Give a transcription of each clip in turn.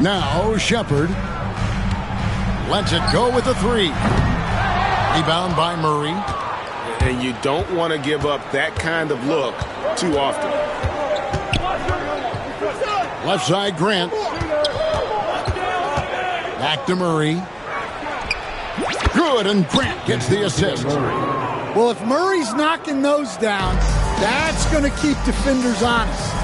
Now Shepard lets it go with a three. Rebound by Murray. And you don't want to give up that kind of look too often. Left side, Grant. Back to Murray. Good, and Grant gets the assist. Well, if Murray's knocking those down, that's going to keep defenders honest.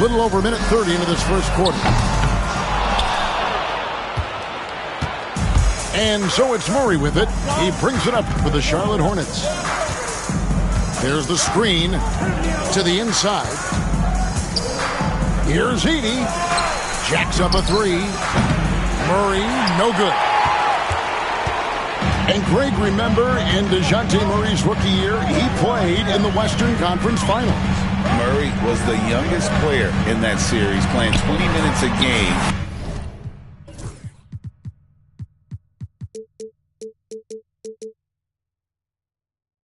Little over a minute 30 into this first quarter. And so it's Murray with it. He brings it up for the Charlotte Hornets. There's the screen to the inside. Here's Edey. Jacks up a three. Murray, no good. And Greg, remember, in DeJounte Murray's rookie year, he played in the Western Conference Finals. Murray was the youngest player in that series, playing 20 minutes a game.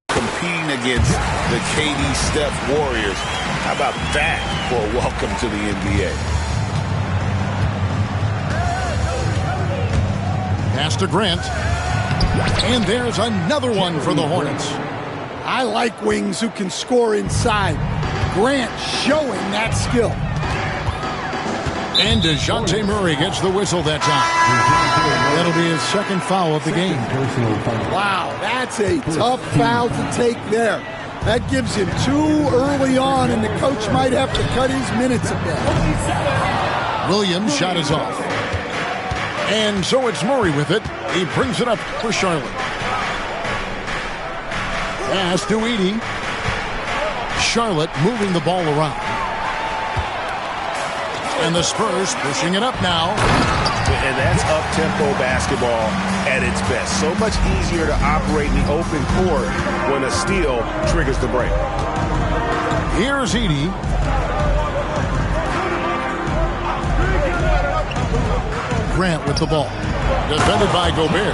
Competing against the KD Steph Warriors. How about that for a welcome to the NBA? Pass to Grant. And there's another one for the Hornets. I like wings who can score inside. Grant showing that skill. And DeJounte Murray gets the whistle that time. That'll be his second foul of the game. Wow, that's a tough foul to take there. That gives him two early on, and the coach might have to cut his minutes a bit. Williams' shot is off. And so it's Murray with it. He brings it up for Charlotte. Pass to Edey. Charlotte moving the ball around. And the Spurs pushing it up now. And that's up-tempo basketball at its best. So much easier to operate in the open court when a steal triggers the break. Here's Edey. Grant with the ball. Defended by Gobert.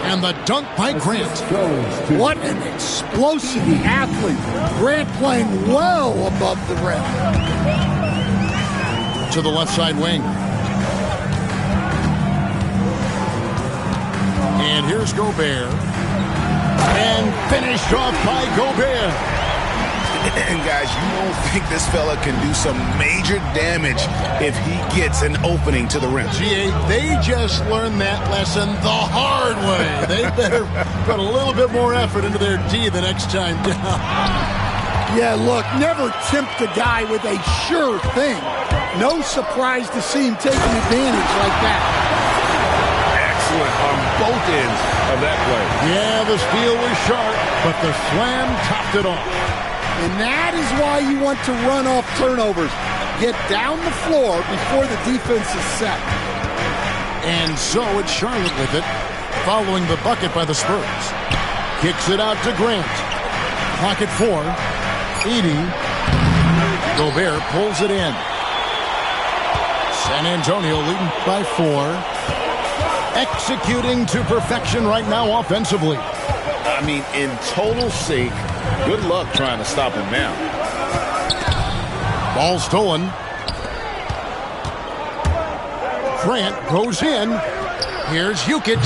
And the dunk by Grant. What an explosive athlete. Grant playing well above the rim. To the left side wing. And here's Gobert. And finished off by Gobert. And guys, you don't think this fella can do some major damage if he gets an opening to the rim. GA, they just learned that lesson the hard way. They better put a little bit more effort into their D the next time down. Yeah, look, never tempt a guy with a sure thing. No surprise to see him taking advantage like that. Excellent on both ends of that play. Yeah, the steal was sharp, but the slam topped it off. And that is why you want to run off turnovers. Get down the floor before the defense is set. And so it's Charlotte with it, following the bucket by the Spurs. Kicks it out to Grant. Clock at 4. Edey. Gobert pulls it in. San Antonio leading by 4. Executing to perfection right now offensively. I mean, in total sync. Good luck trying to stop him now. Ball stolen. Grant goes in. Here's Jokic.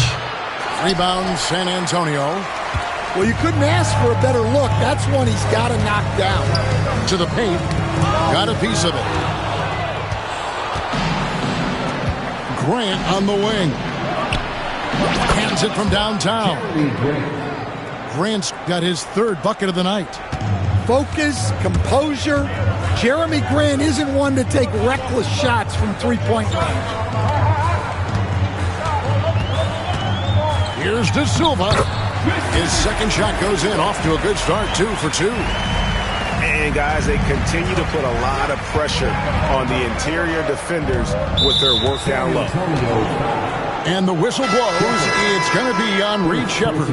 Rebound San Antonio. Well, you couldn't ask for a better look. That's one he's got to knock down. To the paint. Got a piece of it. Grant on the wing. Hands it from downtown. Grant's got his third bucket of the night. Focus, composure. Jeremy Grant isn't one to take reckless shots from three-point range. Here's De Silva. His second shot goes in, off to a good start, 2 for 2. And guys, they continue to put a lot of pressure on the interior defenders with their work down low. And the whistle blows. It's going to be on Reed Shepard.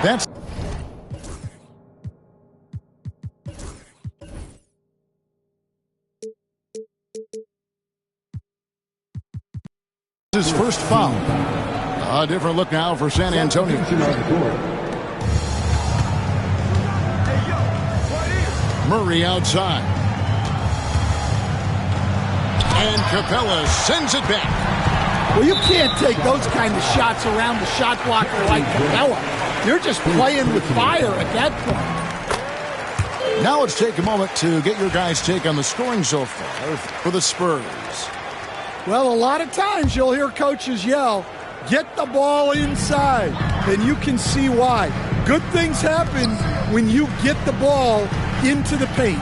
That's his first foul. A different look now for San Antonio. Murray outside. And Capella sends it back. Well, you can't take those kind of shots around the shot blocker like Capella. You're just playing with fire at that point. Now let's take a moment to get your guys' take on the scoring so far for the Spurs. Well, a lot of times you'll hear coaches yell, "Get the ball inside," and you can see why. Good things happen when you get the ball into the paint.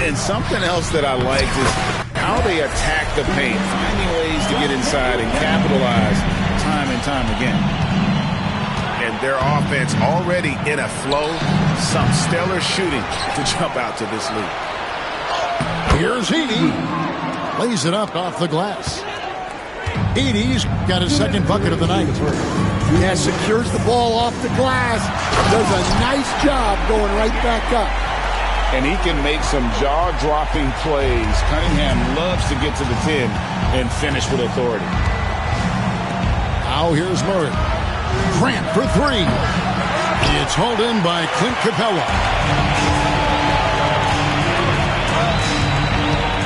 And something else that I like is how they attack the paint, finding ways to get inside and capitalize time and time again. And their offense already in a flow, some stellar shooting to jump out to this lead. Here's Edey. Lays it up off the glass. Edey's got his second bucket of the night. Yeah, secures the ball off the glass. Does a nice job going right back up. And he can make some jaw-dropping plays. Cunningham loves to get to the 10 and finish with authority. Now here's Murray. Grant for three. It's hauled in by Clint Capella.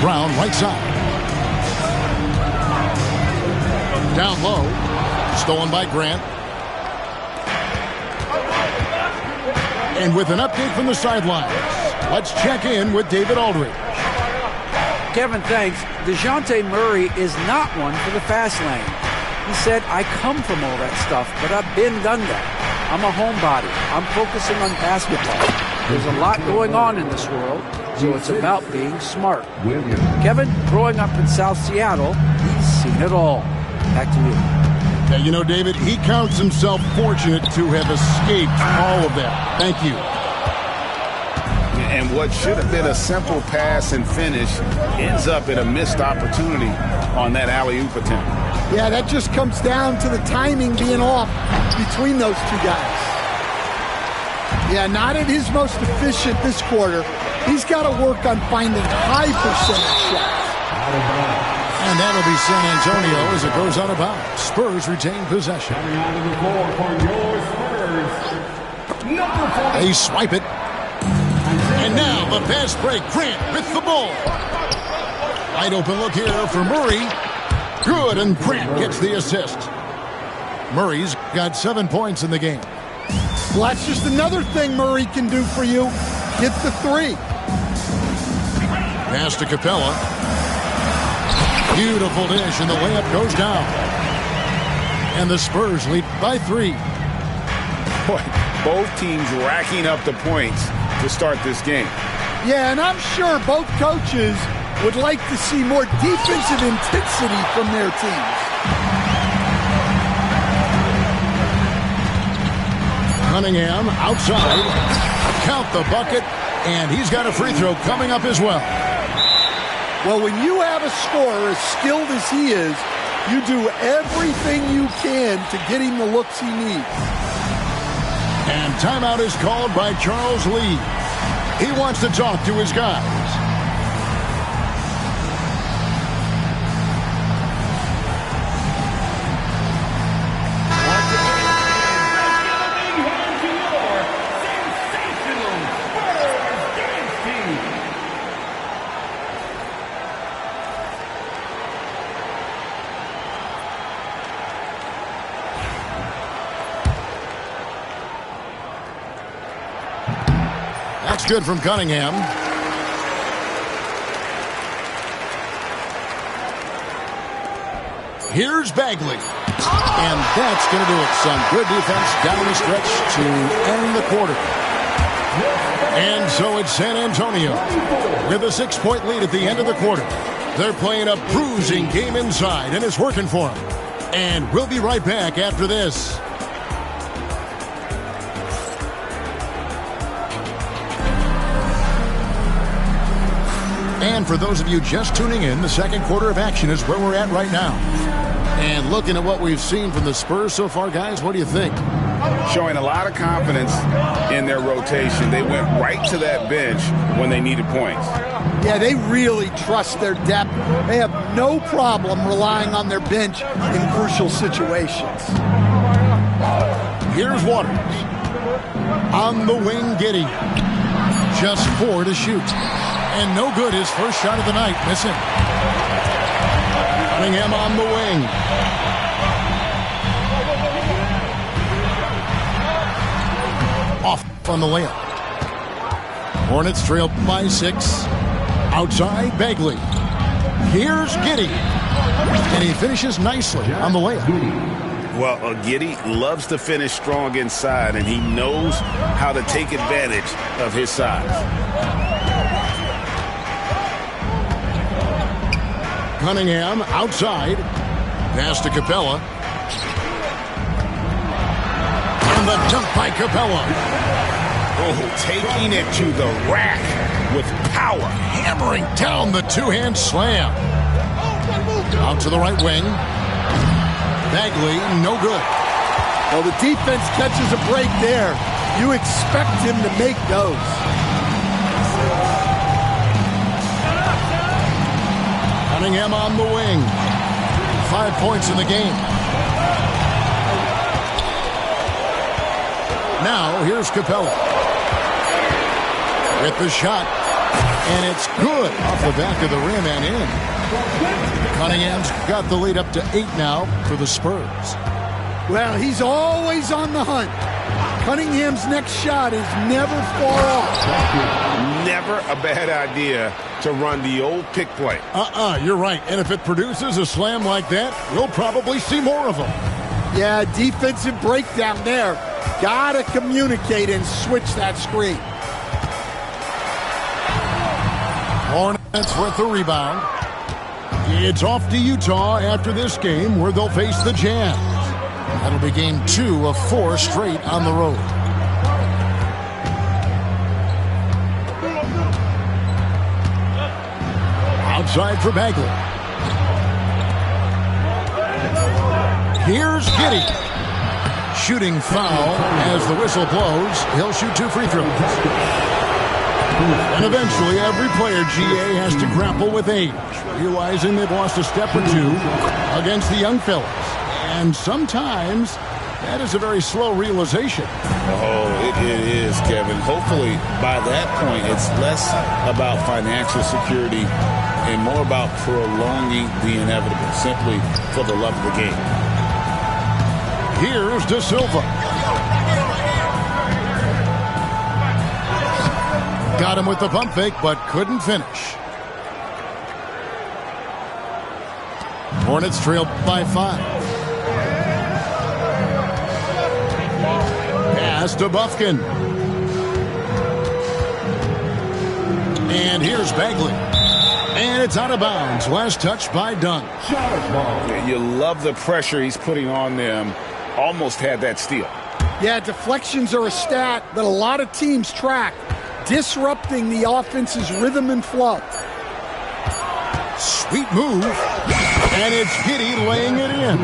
Brown right side. Down low. Stolen by Grant. And with an update from the sidelines, let's check in with David Aldridge. Kevin, thanks. DeJounte Murray is not one for the fast lane. He said, "I come from all that stuff, but I've been done that. I'm a homebody. I'm focusing on basketball. There's a lot going on in this world, so it's about being smart." Kevin, growing up in South Seattle, he's seen it all. Back to you. Yeah, you know, David, he counts himself fortunate to have escaped all of that. Thank you. And what should have been a simple pass and finish ends up in a missed opportunity on that alley-oop attempt. Yeah, that just comes down to the timing being off between those two guys. Yeah, not at his most efficient this quarter. He's got to work on finding high percentage shots. And that'll be San Antonio as it goes out of bounds. Spurs retain possession. They swipe it. And now the pass break. Grant with the ball. Wide open look here for Murray. Good, and Grant gets the assist. Murray's got 7 points in the game. Well, that's just another thing Murray can do for you. Get the three. Pass to Capella. Beautiful dish, and the layup goes down. And the Spurs lead by 3. Boy, both teams racking up the points to start this game. Yeah, and I'm sure both coaches would like to see more defensive intensity from their teams. Cunningham outside. Count the bucket, and he's got a free throw coming up as well. Well, when you have a scorer as skilled as he is, you do everything you can to get him the looks he needs. And timeout is called by Charles Lee. He wants to talk to his guys. That's good from Cunningham. Here's Bagley. And that's going to do it. Some good defense down the stretch to end the quarter. And so it's San Antonio with a 6-point lead at the end of the quarter. They're playing a bruising game inside, and it's working for them. And we'll be right back after this. And for those of you just tuning in, the second quarter of action is where we're at right now. And looking at what we've seen from the Spurs so far, guys, what do you think? Showing a lot of confidence in their rotation. They went right to that bench when they needed points. Yeah, they really trust their depth. They have no problem relying on their bench in crucial situations. Here's Waters. On the wing, Giddey. Just 4 to shoot. And no good, his first shot of the night, missing. Cunningham on the wing. Off on the layup. Hornets trail by 6. Outside, Bagley. Here's Giddey. And he finishes nicely on the layup. Well, Giddey loves to finish strong inside, and he knows how to take advantage of his size. Cunningham outside. Pass to Capella. And the dunk by Capella. Oh, taking it to the rack with power. Hammering down the two-hand slam. Out to the right wing. Bagley, no good. Well, the defense catches a break there. You expect him to make those. Cunningham on the wing. 5 points in the game. Now, here's Capella. With the shot. And it's good off the back of the rim and in. Cunningham's got the lead up to 8 now for the Spurs. Well, he's always on the hunt. Cunningham's next shot is never far off. Never a bad idea to run the old pick play. You're right. And if it produces a slam like that, we'll probably see more of them. Yeah, defensive breakdown there. Gotta communicate and switch that screen. Hornets with the rebound. It's off to Utah after this game where they'll face the Jazz. That'll be game 2 of 4 straight on the road. Outside for Bagley. Here's Giddey. Shooting foul as the whistle blows. He'll shoot 2 free throws. And eventually, every player, GA, has to grapple with age, realizing they've lost a step or 2 against the young fellas. And sometimes, that is a very slow realization. Oh, it is, Kevin. Hopefully, by that point, it's less about financial security and more about prolonging the inevitable, simply for the love of the game. Here's De Silva. Got him with the pump fake, but couldn't finish. Hornets trailed by 5. Pass to Bufkin. And here's Bagley. And it's out of bounds. Last touch by Dunn. You love the pressure he's putting on them. Almost had that steal. Yeah, deflections are a stat that a lot of teams track, disrupting the offense's rhythm and flow. Sweet move. And it's Giddey laying it in.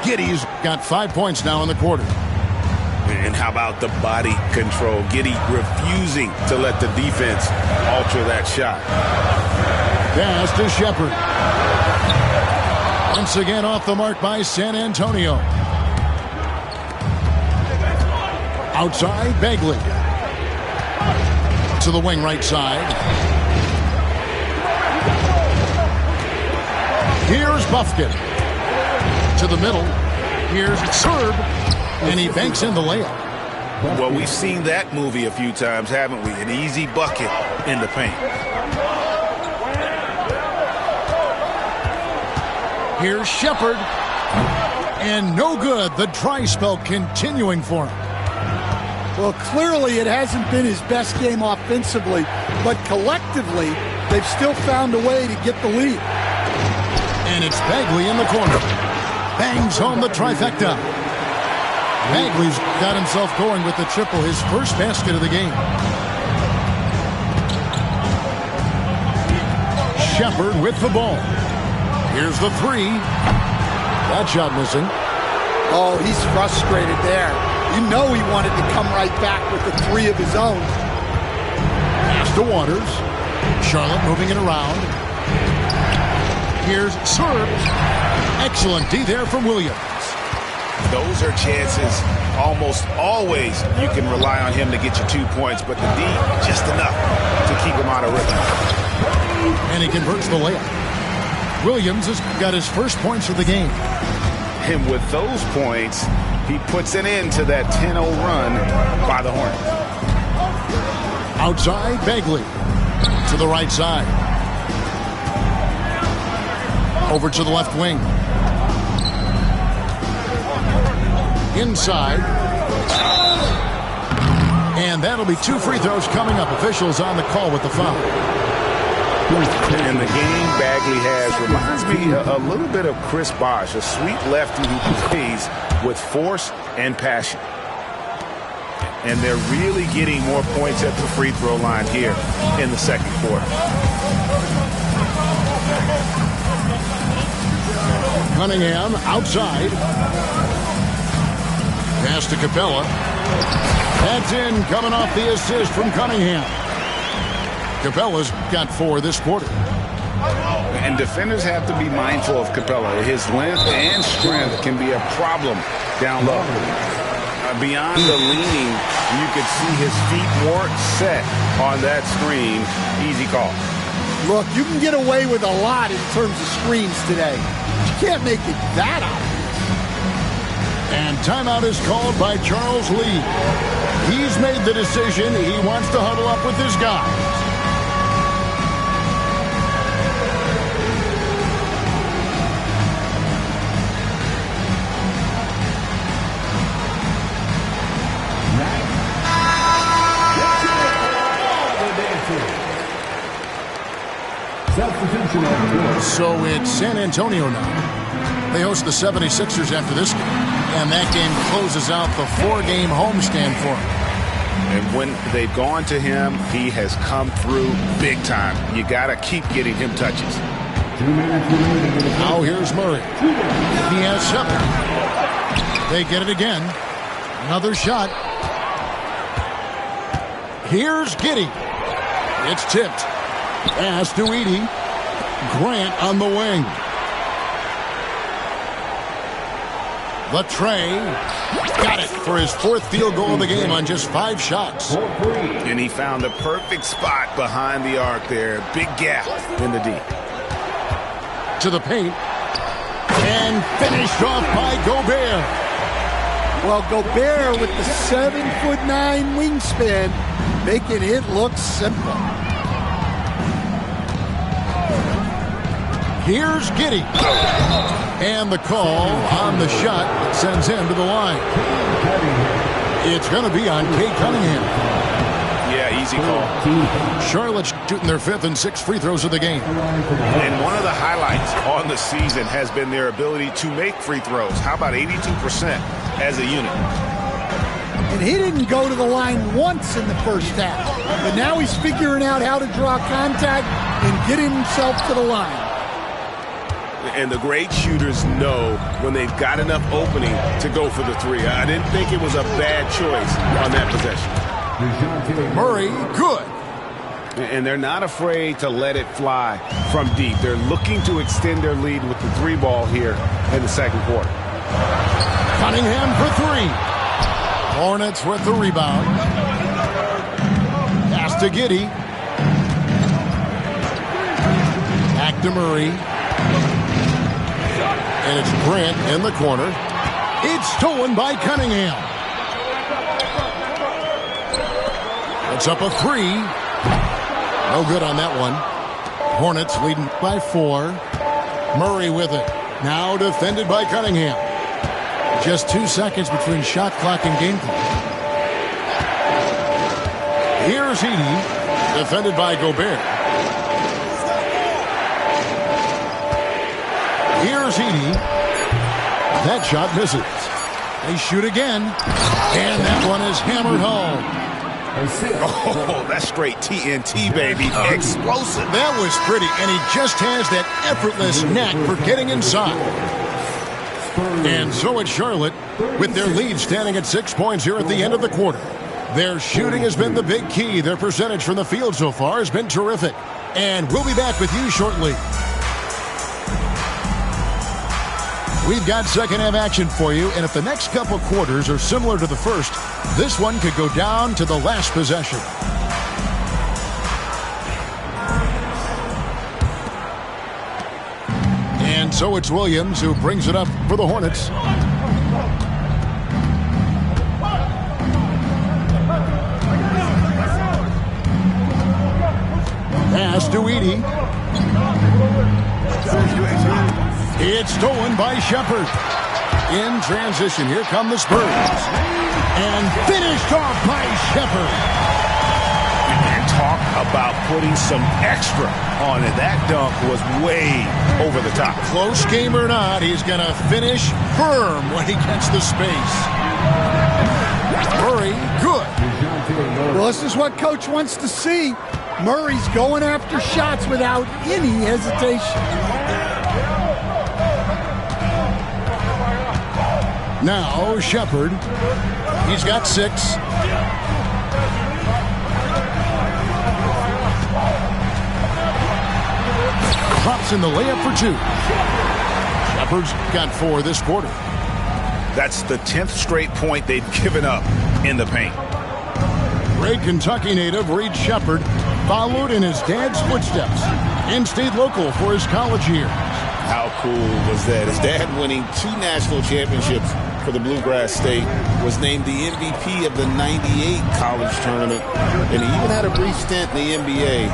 Giddey's got 5 points now in the quarter. And how about the body control? Giddey refusing to let the defense alter that shot. Pass to Shepherd. Once again off the mark by San Antonio. Outside, Bagley. To the wing right side. Here's Bufkin. To the middle. Here's Serb. And he banks in the layup. Well, we've seen that movie a few times, haven't we? An easy bucket in the paint. Here's Shepherd. And no good. The dry spell continuing for him. Well, clearly it hasn't been his best game offensively, but collectively, they've still found a way to get the lead. And it's Bagley in the corner. Bangs home the trifecta. Bagley's got himself going with the triple, his first basket of the game. Shepherd with the ball. Here's the 3. That shot missing. Oh, he's frustrated there. You know he wanted to come right back with the 3 of his own. Pass to Waters. Charlotte moving it around. Here's Serb. Excellent D there from Williams. those are chances almost always you can rely on him to get you 2 points, but the D, just enough to keep him out of rhythm. And he converts the layup. Williams has got his first points of the game. And with those points, he puts an end to that 10-0 run by the Hornets. Outside, Bagley to the right side. Over to the left wing. Inside. And that'll be 2 free throws coming up. Officials on the call with the foul. And the game Bagley has reminds me a little bit of Chris Bosh, a sweet lefty who plays with force and passion. And they're really getting more points at the free throw line here in the second quarter. Cunningham outside. Pass to Capella. That's in, coming off the assist from Cunningham. Capella's got 4 this quarter. And defenders have to be mindful of Capella. His length and strength can be a problem down low. Beyond the leaning, you could see his feet weren't set on that screen. Easy call. Look, you can get away with a lot in terms of screens today. You can't make it that obvious. And timeout is called by Charles Lee. He's made the decision. He wants to huddle up with his guys. So it's San Antonio now. They host the 76ers after this game. And that game closes out the 4-game homestand for them. And when they've gone to him, he has come through big time. You got to keep getting him touches. Now here's Murray. He has 7. They get it again. Another shot. Here's Giddey. It's tipped. Pass to Edey. Grant on the wing. Latrey got it for his 4th field goal of the game on just 5 shots. And he found the perfect spot behind the arc there. Big gap in the D. To the paint. And finished off by Gobert. Well, Gobert with the 7'9" wingspan, making it look simple. Here's Giddey. And the call on the shot that sends him to the line. It's going to be on Kate Cunningham. Yeah, easy call. Charlotte's shooting their 5th and 6th free throws of the game. And one of the highlights on the season has been their ability to make free throws. How about 82% as a unit? And he didn't go to the line once in the first half. But now he's figuring out how to draw contact and get himself to the line. And the great shooters know when they've got enough opening to go for the 3. I didn't think it was a bad choice on that possession. Murray, good. And they're not afraid to let it fly from deep. They're looking to extend their lead with the 3 ball here in the second quarter. Cunningham for 3. Hornets with the rebound. Pass to Giddey. Back to Murray. And it's Grant in the corner. It's stolen by Cunningham. It's up a 3. No good on that one. Hornets leading by 4. Murray with it. Now defended by Cunningham. Just 2 seconds between shot clock and game clock. Here's Edey. Defended by Gobert. Here's Edey. That shot misses. They shoot again. And that one is hammered home. Oh, that's straight TNT, baby. Explosive. That was pretty, and he just has that effortless knack for getting inside. And so it's Charlotte with their lead standing at 6 points here at the end of the quarter. Their shooting has been the big key. Their percentage from the field so far has been terrific. And we'll be back with you shortly. We've got second half action for you, and if the next couple quarters are similar to the first, this one could go down to the last possession. And so it's Williams who brings it up for the Hornets. Pass to Edey. It's stolen by Shepherd. In transition, here come the Spurs. And finished off by Shepherd. And talk about putting some extra on it. That dunk was way over the top. Close game or not, he's going to finish firm when he gets the space. Murray, good. Well, this is what Coach wants to see. Murray's going after shots without any hesitation. Now, Shepherd. He's got 6. Drops in the layup for 2. Shepherd's got 4 this quarter. That's the 10th straight point they've given up in the paint. Great Kentucky native Reed Shepherd followed in his dad's footsteps and stayed local for his college years. How cool was that? His dad winning 2 national championships for the Bluegrass State, was named the MVP of the '98 college tournament, and he even had a brief stint in the NBA.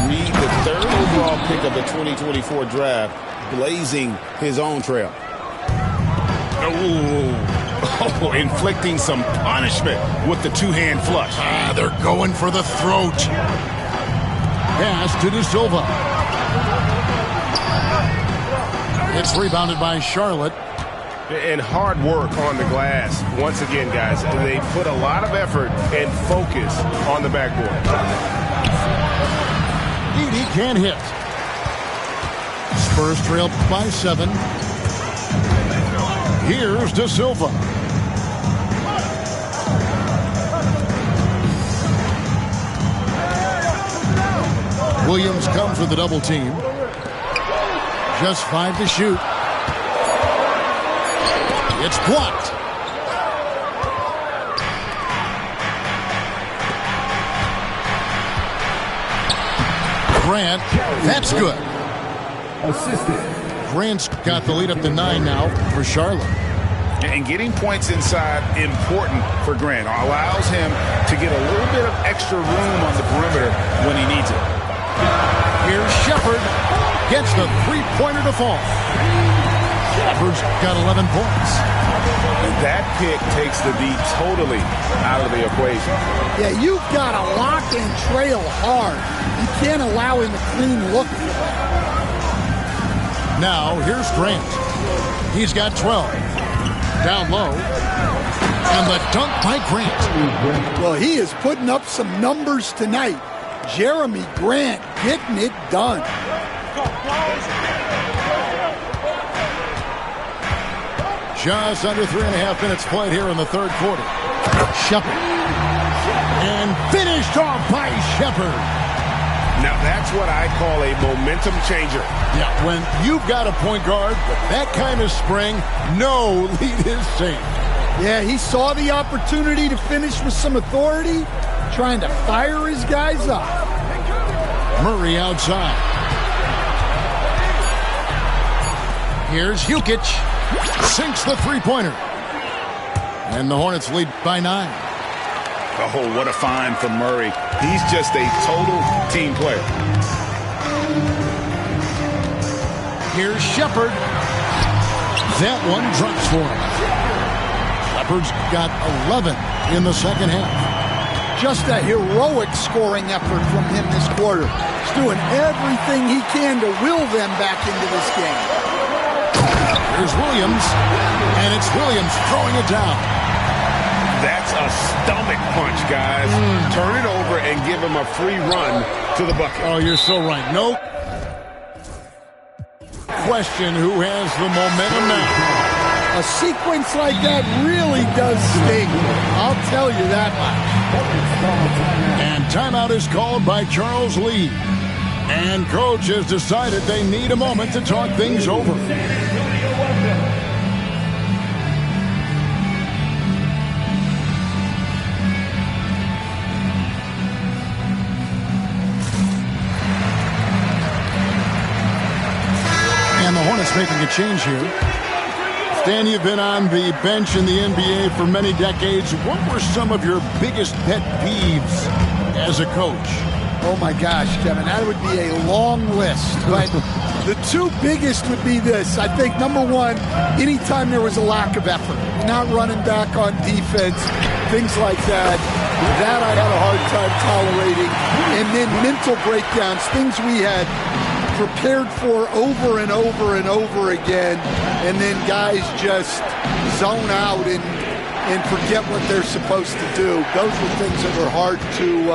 Reed, the 3rd overall pick of the 2024 draft, blazing his own trail. Oh, inflicting some punishment with the 2-hand flush. They're going for the throat. Pass to De Silva. It's rebounded by Charlotte. And hard work on the glass. Once again, guys, they put a lot of effort and focus on the backboard. Edey can't hit. Spurs trail by 7. Here's De Silva. Williams comes with a double team. Just 5 to shoot. It's blocked. Grant, that's good. Grant's got the lead up to 9 now for Charlotte. And getting points inside important for Grant. Allows him to get a little bit of extra room on the perimeter when he needs it. Here's Shepherd. Gets the three-pointer to fall. Shepherd's got 11 points. And that pick takes the D totally out of the equation. Yeah, you've got to lock and trail hard. You can't allow him a clean look. Now, here's Grant. He's got 12. Down low. And the dunk by Grant. Well, he is putting up some numbers tonight. Jeremy Grant getting it done. Just under 3.5 minutes played here in the third quarter. Shepherd. And finished off by Shepherd. Now that's what I call a momentum changer. Yeah, when you've got a point guard with that kind of spring, no lead is safe. Yeah, he saw the opportunity to finish with some authority, trying to fire his guys up. Murray outside. Here's Jukic. Sinks the three-pointer. And the Hornets lead by 9. Oh, what a find from Murray. He's just a total team player. Here's Shepherd. That one drops for him. Shepherd's got 11 in the second half. Just a heroic scoring effort from him this quarter. He's doing everything he can to will them back into this game. Here's Williams, and it's Williams throwing it down. That's a stomach punch, guys. Turn it over and give him a free run to the bucket. Oh, you're so right. No question who has the momentum now. A sequence like that really does sting. I'll tell you that much. And timeout is called by Charles Lee. And coach has decided they need a moment to talk things over. making a change here. Stan, you've been on the bench in the NBA for many decades. What were some of your biggest pet peeves as a coach? Oh, my gosh, Kevin, that would be a long list. But the two biggest would be this. I think, number one, anytime there was a lack of effort, not running back on defense, things like that, that I had a hard time tolerating. And then mental breakdowns, things we had prepared for over and over and over again, and then guys just zone out and forget what they're supposed to do. Those were things that were hard to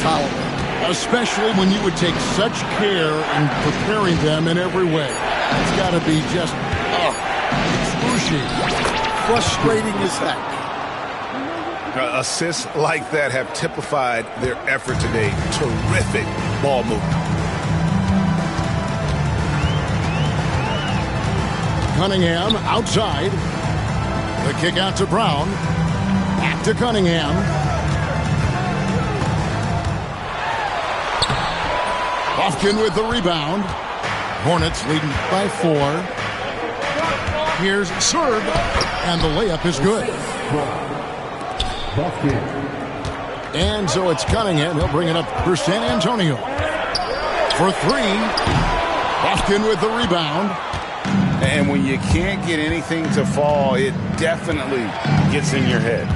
tolerate. Especially when you would take such care in preparing them in every way. It's got to be just excruciating. Frustrating as heck. Assists like that have typified their effort today. Terrific ball movement. Cunningham outside. The kick out to Brown. Back to Cunningham. Kotk with the rebound. Hornets leading by 4. Here's serve, and the layup is good. And so it's Cunningham. He'll bring it up for San Antonio. For 3. Kotk with the rebound. And when you can't get anything to fall, it definitely gets in your head.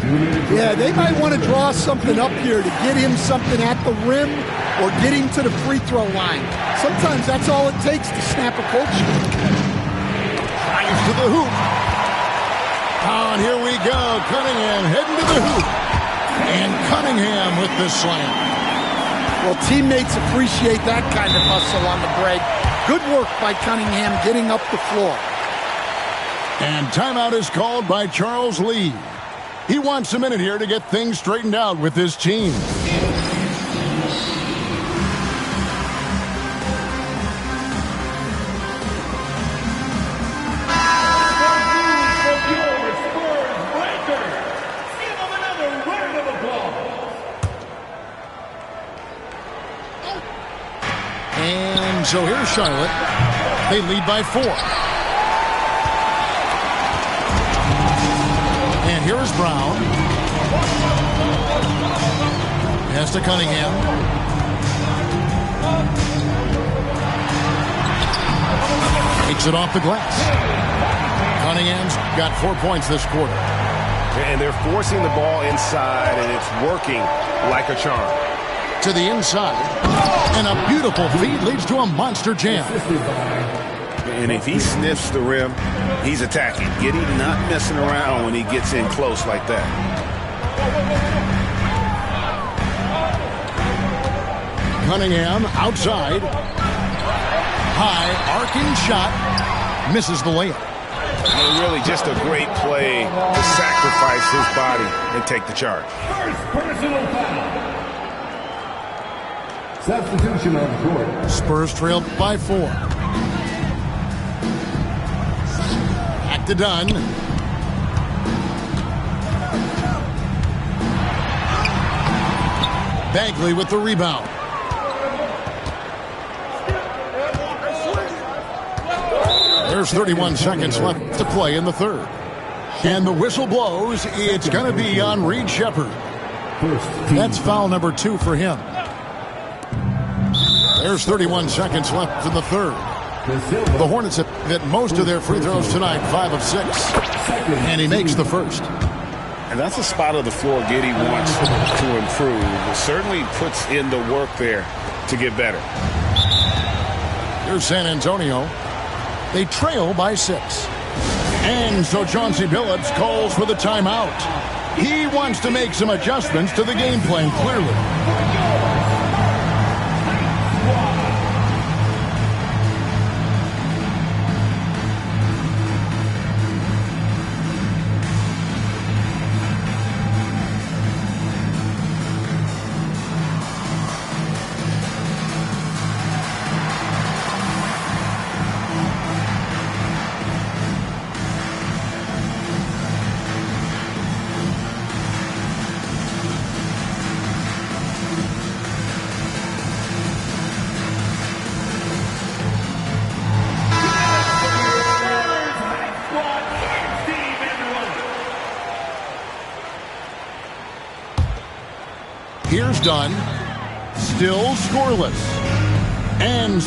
Yeah, they might want to draw something up here to get him something at the rim or get him to the free throw line. Sometimes that's all it takes to snap a coach. Drives to the hoop. Oh, and here we go. Cunningham heading to the hoop. And Cunningham with the slam. Well, teammates appreciate that kind of hustle on the break. Good work by Cunningham getting up the floor. And timeout is called by Charles Lee. He wants a minute here to get things straightened out with his team. So here's Charlotte. They lead by 4. And here is Brown. Pass to Cunningham. Takes it off the glass. Cunningham's got 4 points this quarter. And they're forcing the ball inside, and it's working like a charm. To the inside. And a beautiful feed leads to a monster jam. And if he sniffs the rim, he's attacking. Not messing around when he gets in close like that. Cunningham outside. High arcing shot. Misses the layup. And really just a great play to sacrifice his body and take the charge. First personal foul. Substitution on the court. Spurs trail by 4. Back to Dunn. Bagley with the rebound. There's 31 seconds left to play in the third. And the whistle blows. It's going to be on Reed Shepherd. That's foul number 2 for him. There's 31 seconds left in the third. The Hornets have hit most of their free throws tonight, 5 of 6. And he makes the first. And that's a spot of the floor Giddey wants to improve. It certainly puts in the work there to get better. Here's San Antonio. They trail by 6. And so Chauncey Billups calls for the timeout. He wants to make some adjustments to the game plan, clearly. quarters done. Still scoreless. And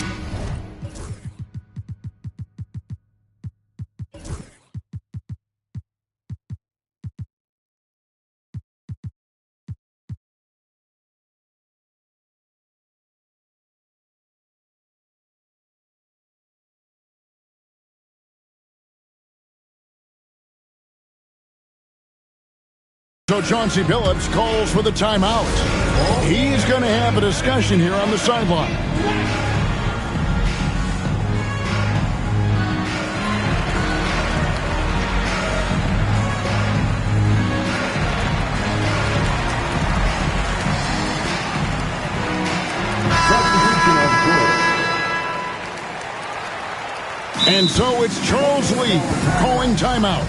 so Chauncey Billups calls for the timeout. He's going to have a discussion here on the sideline. And so it's Charles Lee calling timeout.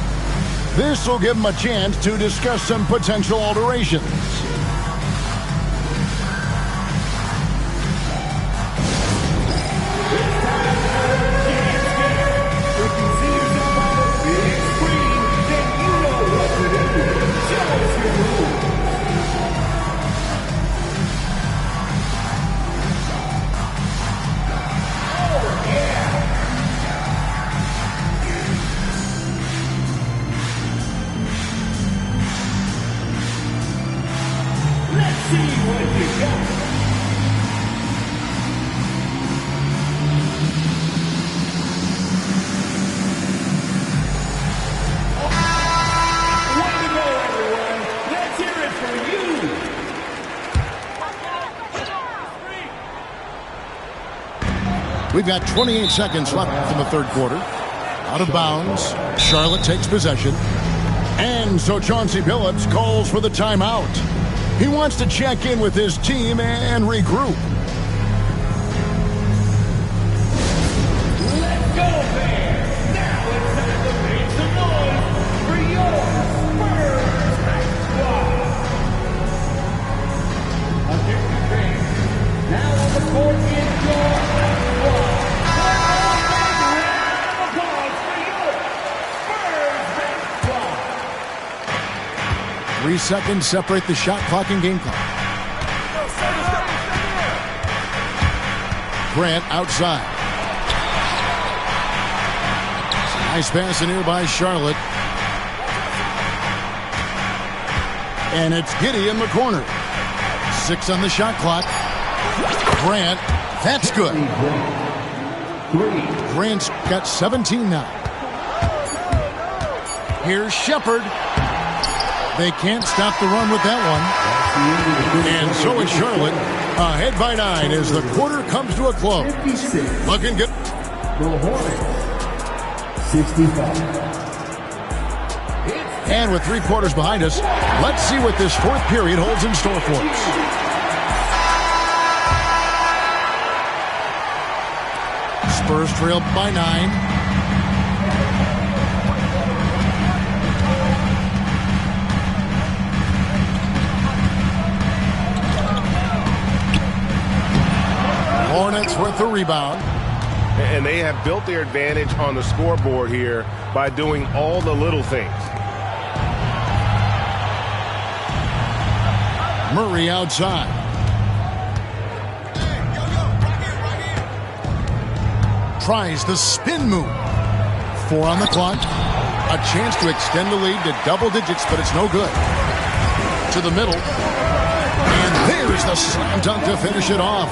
This will give him a chance to discuss some potential alterations. We've got 28 seconds left in the third quarter. Out of bounds. Charlotte takes possession. And so Chauncey Billups calls for the timeout. He wants to check in with his team and regroup. Let's go, fans! Now it's time to make some noise for your Spurs Night Squad. Attention, fans. Now on the court is your Night Squad. Round of applause for your Spurs Night Squad. 3 seconds separate the shot clock and game clock. Grant outside. Nice pass in here by Charlotte. And it's Giddey in the corner. 6 on the shot clock. Grant, that's good. Grant's got 17 now. Here's Shepard. They can't stop the run with that one. And so is Charlotte. Ahead by 9 as the quarter comes to a close. Looking good. The Hornets, 65. And with 3 quarters behind us, let's see what this fourth period holds in store for us. Spurs trail by 9. Hornets with the rebound. And they have built their advantage on the scoreboard here by doing all the little things. Murray outside. Tries the spin move. 4 on the clock. A chance to extend the lead to double digits, but it's no good. To the middle. And there's the slam dunk to finish it off.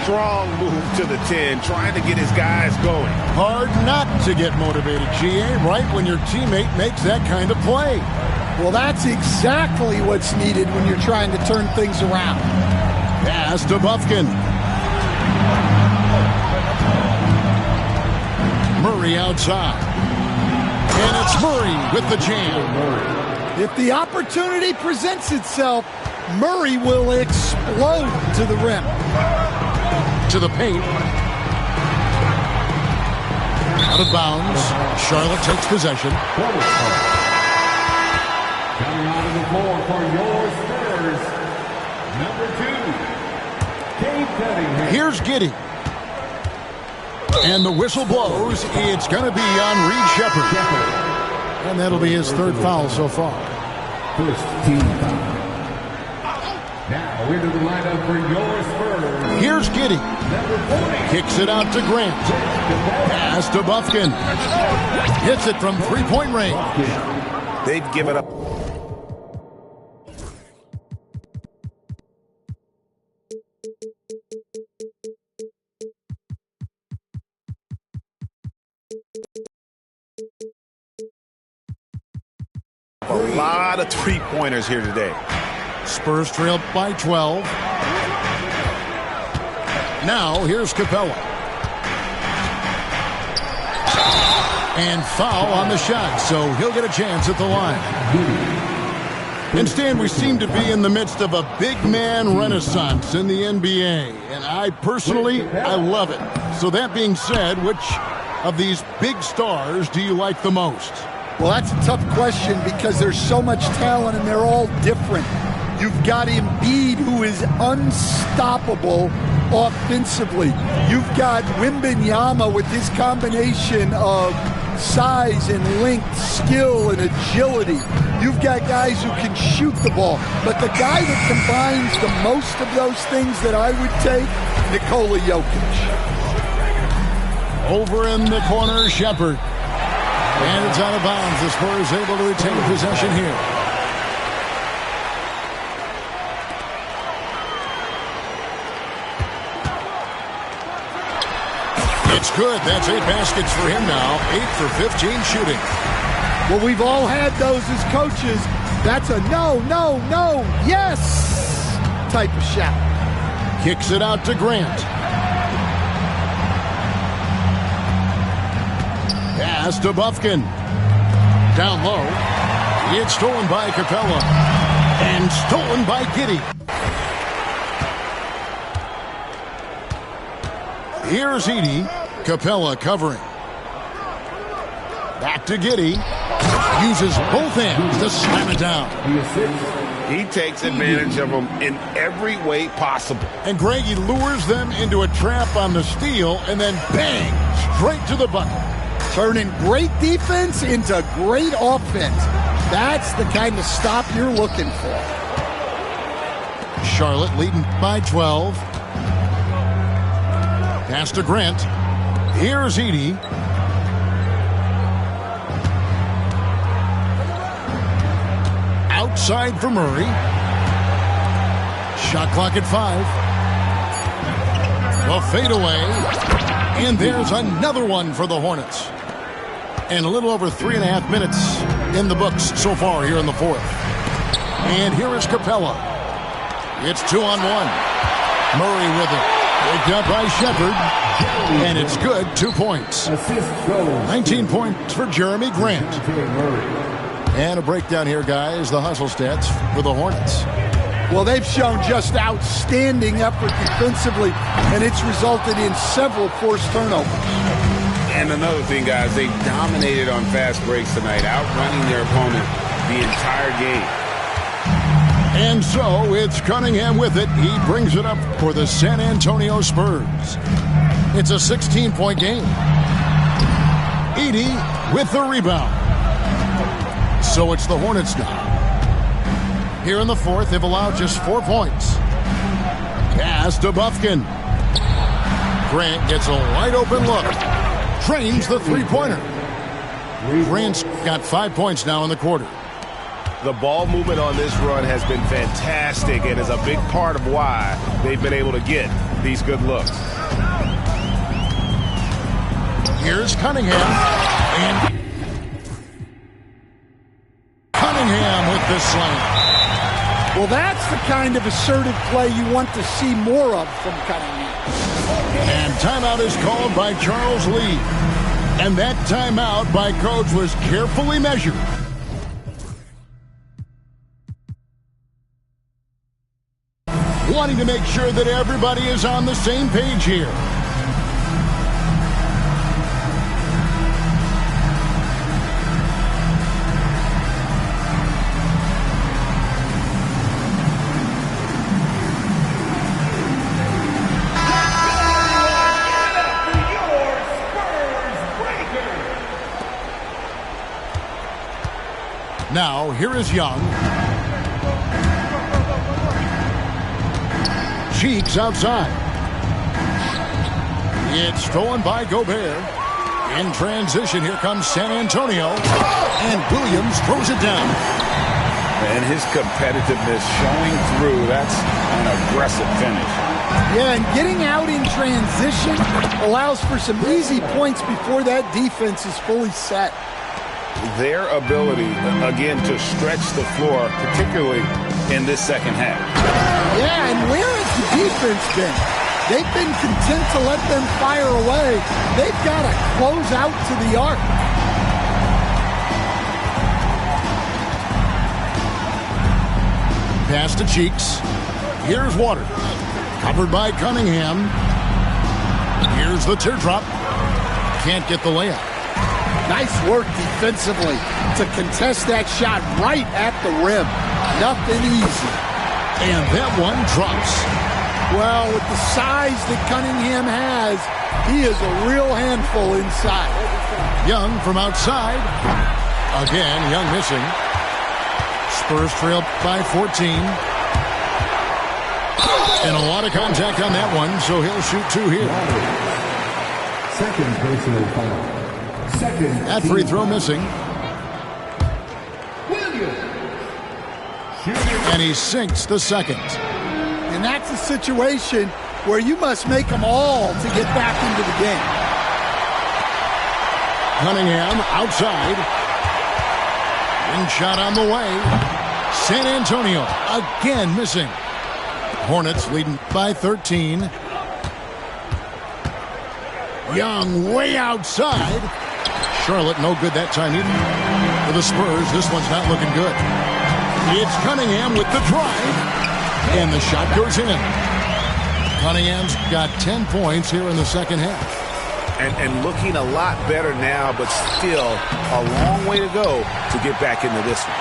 Strong move to the 10, trying to get his guys going. Hard not to get motivated, GA, right when your teammate makes that kind of play. Well, that's exactly what's needed when you're trying to turn things around. Pass to Bufkin. Murray outside. And it's Murray with the jam. If the opportunity presents itself, Murray will explode to the rim. To the paint. Out of bounds. Charlotte takes possession. Coming out of the floor for your Spurs, number 2, Gabe Cunningham. Here's Giddey. And the whistle blows. It's going to be on Reed Shepard. And that'll be his 3rd foul so far. First team foul. Now Now into the lineup for your Spurs. Here's Giddey. Kicks it out to Grant. Pass to Buffkin. Hits it from three-point range. They've given up. A lot of three-pointers here today. Spurs trail by 12. Now here's Capella. And foul on the shot, so he'll get a chance at the line. And Stan, we seem to be in the midst of a big man renaissance in the NBA. And I personally, I love it. So that being said, which of these big stars do you like the most? Well, that's a tough question because there's so much talent and they're all different. You've got Embiid, who is unstoppable offensively. You've got Wembanyama with his combination of size and length, skill and agility. You've got guys who can shoot the ball. But the guy that combines the most of those things that I would take, Nikola Jokic. Over in the corner, Shepherd. And it's out of bounds. The Spurs able to retain possession here. It's good. That's 8 baskets for him now. 8 for 15 shooting. Well, we've all had those as coaches. That's a no, no, no, yes type of shot. Kicks it out to Grant. Pass to Buffkin. Down low. It's stolen by Capella. And stolen by Giddey. Here's Edey. Capella covering. Back to Giddey. Uses both hands to slam it down. He takes advantage of them in every way possible. And Greg, he lures them into a trap on the steal and then bang, straight to the bucket. Turning great defense into great offense. That's the kind of stop you're looking for. Charlotte leading by 12. Pass to Grant. Here's Edey. Outside for Murray. Shot clock at 5. The fadeaway. And there's another one for the Hornets. And a little over 3.5 minutes in the books so far here in the fourth. And here is Capella. It's 2-on-1. Murray with it. Picked up by Shepherd. And it's good. 2 points. 19 points for Jeremy Grant. And a breakdown here, guys. The hustle stats for the Hornets. Well, they've shown just outstanding effort defensively, and it's resulted in several forced turnovers. And another thing, guys, they dominated on fast breaks tonight, outrunning their opponent the entire game. And so it's Cunningham with it. He brings it up for the San Antonio Spurs. It's a 16-point game. Edey with the rebound. So it's the Hornets now. Here in the fourth, they've allowed just 4 points. Pass to Buffkin. Grant gets a wide open look. Trains the three-pointer. Grant's got 5 points now in the quarter. The ball movement on this run has been fantastic and is a big part of why they've been able to get these good looks. Here's Cunningham. And Cunningham with the slam. Well, that's the kind of assertive play you want to see more of from Cunningham. And timeout is called by Charles Lee. And that timeout by coach was carefully measured. Wanting to make sure that everybody is on the same page here. Now, here is Young. Cheeks outside. It's stolen by Gobert. In transition, here comes San Antonio. And Williams throws it down. And his competitiveness showing through. That's an aggressive finish. Yeah, and getting out in transition allows for some easy points before that defense is fully set. Their ability, again, to stretch the floor, particularly in this second half. Yeah, and where has the defense been? They've been content to let them fire away. They've got to close out to the arc. Pass to Cheeks. Here's Waters. Covered by Cunningham. Here's the teardrop. Can't get the layup. Nice work defensively to contest that shot right at the rim. Nothing easy. And that one drops. Well, with the size that Cunningham has, he is a real handful inside. Young from outside. Again, Young missing. Spurs trail by 14. And a lot of contact on that one, so he'll shoot two here. Second personal foul. That free throw missing. And he sinks the second. And that's a situation where you must make them all to get back into the game. Cunningham outside. Wing shot on the way. San Antonio again missing. Hornets leading by 13. Young way outside. Charlotte no good that time either. For the Spurs, this one's not looking good. It's Cunningham with the drive. And the shot goes in. Cunningham's got 10 points here in the second half. And looking a lot better now, but still a long way to go to get back into this one.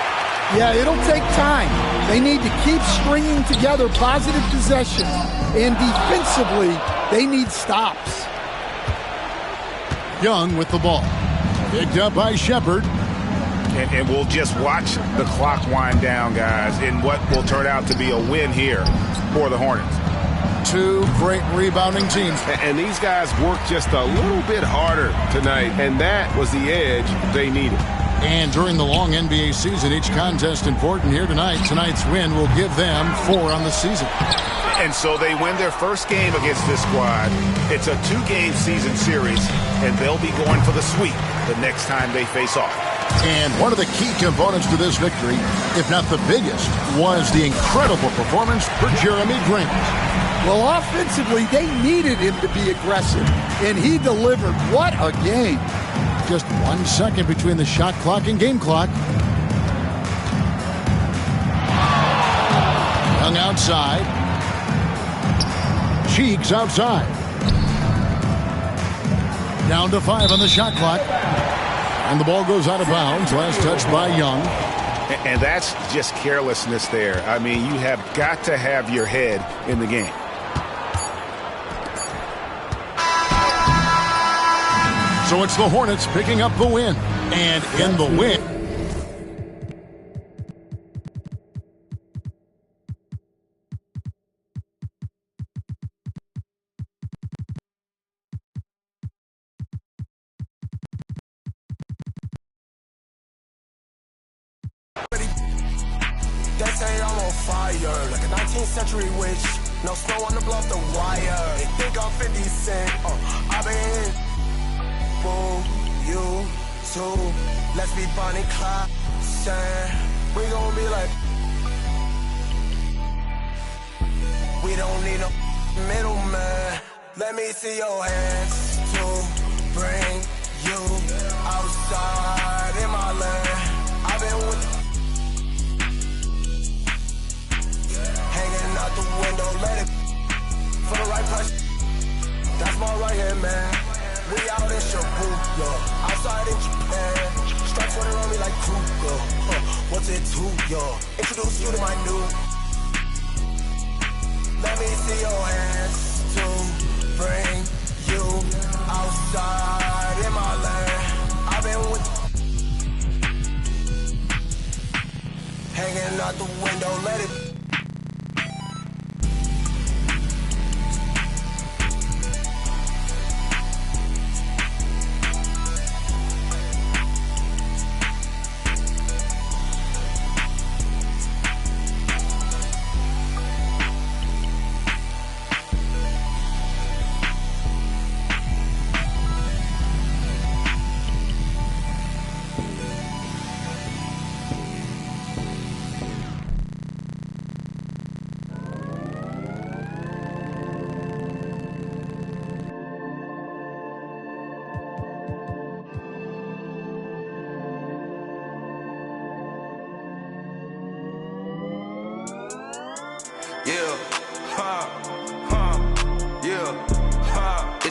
Yeah, it'll take time. They need to keep stringing together positive possession. And defensively, they need stops. Young with the ball. Picked up by Shepard. And we'll just watch the clock wind down, guys, in what will turn out to be a win here for the Hornets. Two great rebounding teams. And these guys worked just a little bit harder tonight, and that was the edge they needed. And during the long NBA season, each contest important here tonight. Tonight's win will give them 4 on the season. And so they win their first game against this squad. It's a 2-game season series, and they'll be going for the sweep the next time they face off. And one of the key components to this victory, if not the biggest, was the incredible performance for Jeremy Grant. Well, offensively, they needed him to be aggressive, and he delivered. What a game. Just 1 second between the shot clock and game clock. Young outside. Cheeks outside. Down to 5 on the shot clock. And the ball goes out of bounds. Last touch by Young. And that's just carelessness there. I mean, you have got to have your head in the game. So it's the Hornets picking up the win. And in the win. They say I'm on fire, like a 19th century witch. No snow on the bluff, the wire. They think I'm 50 Cent. I've been boom, you too. Let's be Bonnie Clyde. We gon' be like, we don't need no middleman. Let me see your hands to bring you outside in my land. I've been with hanging out the window, let it for the right price. That's my right hand man. We out in Shibuya, outside in Japan. Stripes running around me like Kruger. What's it to ya? Introduce you to my new. Let me see your hands to bring you outside in my land. I've been with hanging out the window, let it.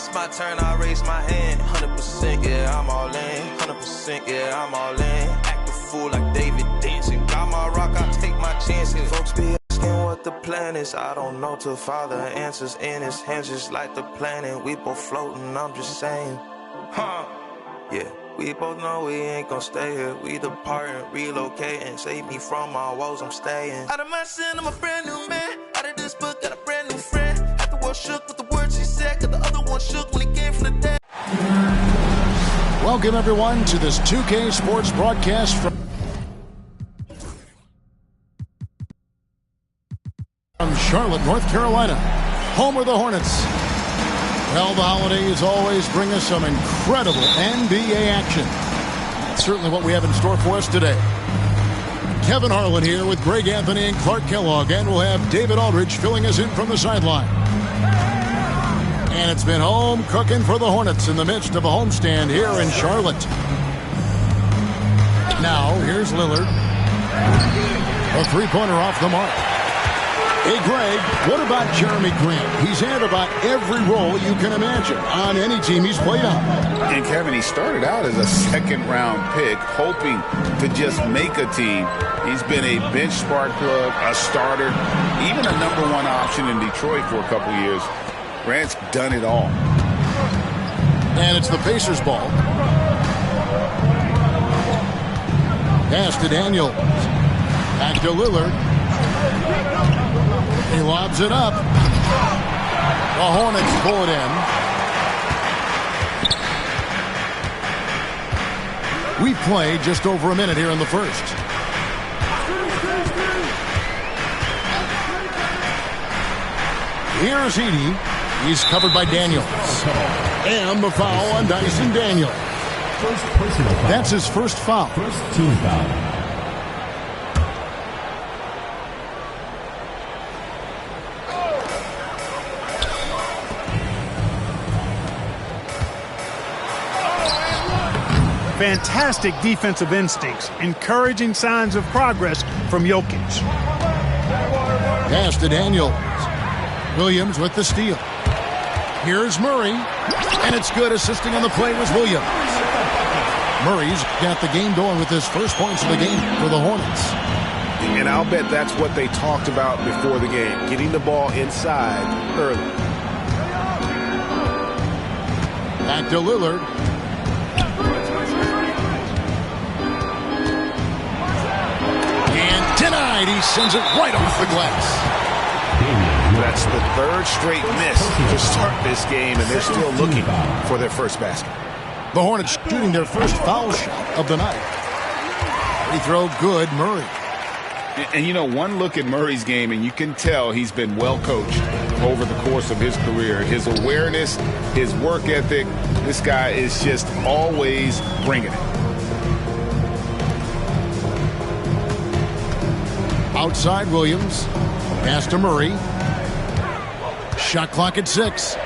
it's my turn, I raise my hand. 100%, yeah, I'm all in. 100%, yeah, I'm all in. Act a fool like David dancing. Got my rock, I take my chances. Folks be asking what the plan is. I don't know till Father answers in his hands, just like the planet. We both floating, I'm just saying. Yeah. We both know we ain't gon' stay here. We departing, relocating. Save me from my woes, I'm staying. Out of my sin, I'm a brand new man. Out of this book, got a brand new friend. Half the world shook with the words she said, cause the other one shook when he came from the dead. Welcome, everyone, to this 2K Sports broadcast from Charlotte, North Carolina, home of the Hornets. Well, the holidays always bring us some incredible NBA action. That's certainly what we have in store for us today. Kevin Harlan here with Greg Anthony and Clark Kellogg, and we'll have David Aldridge filling us in from the sideline. And it's been home cooking for the Hornets in the midst of a homestand here in Charlotte. Now, here's Lillard. A three-pointer off the mark. Hey, Greg, what about Jeremy Grant? He's had about every role you can imagine on any team he's played on. And Kevin, he started out as a second-round pick, hoping to just make a team. He's been a bench spark plug, a starter, even a number one option in Detroit for a couple years. Grant's done it all. And it's the Pacers' ball. Pass to Daniels. Back to Lillard. He lobs it up. The Hornets pull it in. We've played just over a minute here in the first. Here's Edey. He's covered by Daniels. And the foul on Dyson Daniels. That's his first foul. First team foul. Fantastic defensive instincts, encouraging signs of progress from Jokic. Pass to Daniels. Williams with the steal. Here's Murray, and it's good. Assisting on the play was Williams. Murray's got the game going with his first points of the game for the Hornets. And I'll bet that's what they talked about before the game, getting the ball inside early. Back to Lillard. And denied. He sends it right off the glass. That's the third straight miss to start this game, and they're still looking for their first basket. The Hornets shooting their first foul shot of the night. Free throw good, Murray. And, you know, one look at Murray's game, and you can tell he's been well coached over the course of his career. His awareness, his work ethic, this guy is just always bringing it. Outside Williams. Pass to Murray. Shot clock at 6.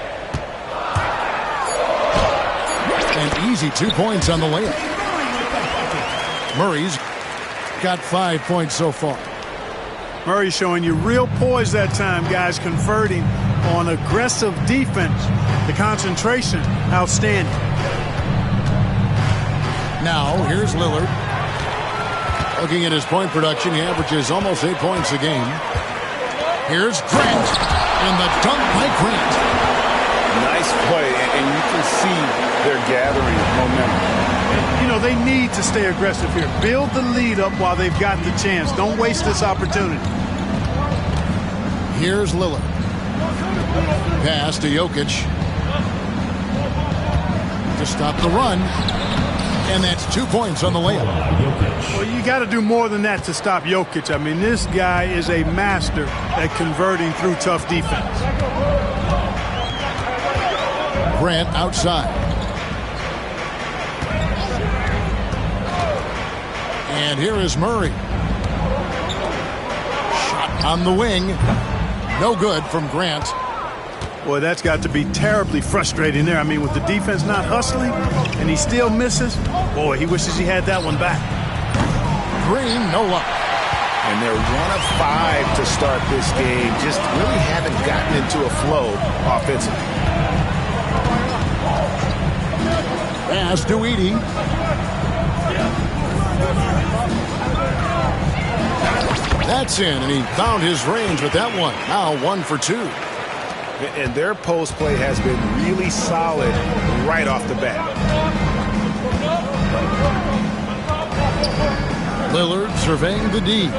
An easy 2 points on the layup. Murray's got 5 points so far. Murray showing you real poise that time, guys, converting on aggressive defense. The concentration, outstanding. Now, here's Lillard. Looking at his point production, he averages almost 8 points a game. Here's Grant, and the dunk by Grant. Nice play, and you can see they're gathering momentum. You know, they need to stay aggressive here. Build the lead up while they've got the chance. Don't waste this opportunity. Here's Lillard. Pass to Jokic. To stop the run. And that's 2 points on the layup. Well, you got to do more than that to stop Jokic. I mean, this guy is a master at converting through tough defense. Grant outside. And here is Murray. Shot on the wing. No good from Grant. Boy, that's got to be terribly frustrating there. I mean, with the defense not hustling and he still misses, boy, he wishes he had that one back. Green, no luck. And they're 1 of 5 to start this game. Just really haven't gotten into a flow offensively. Pass to Edey. That's in, and he found his range with that one. Now 1 for 2. And their post play has been really solid right off the bat. Lillard surveying the D.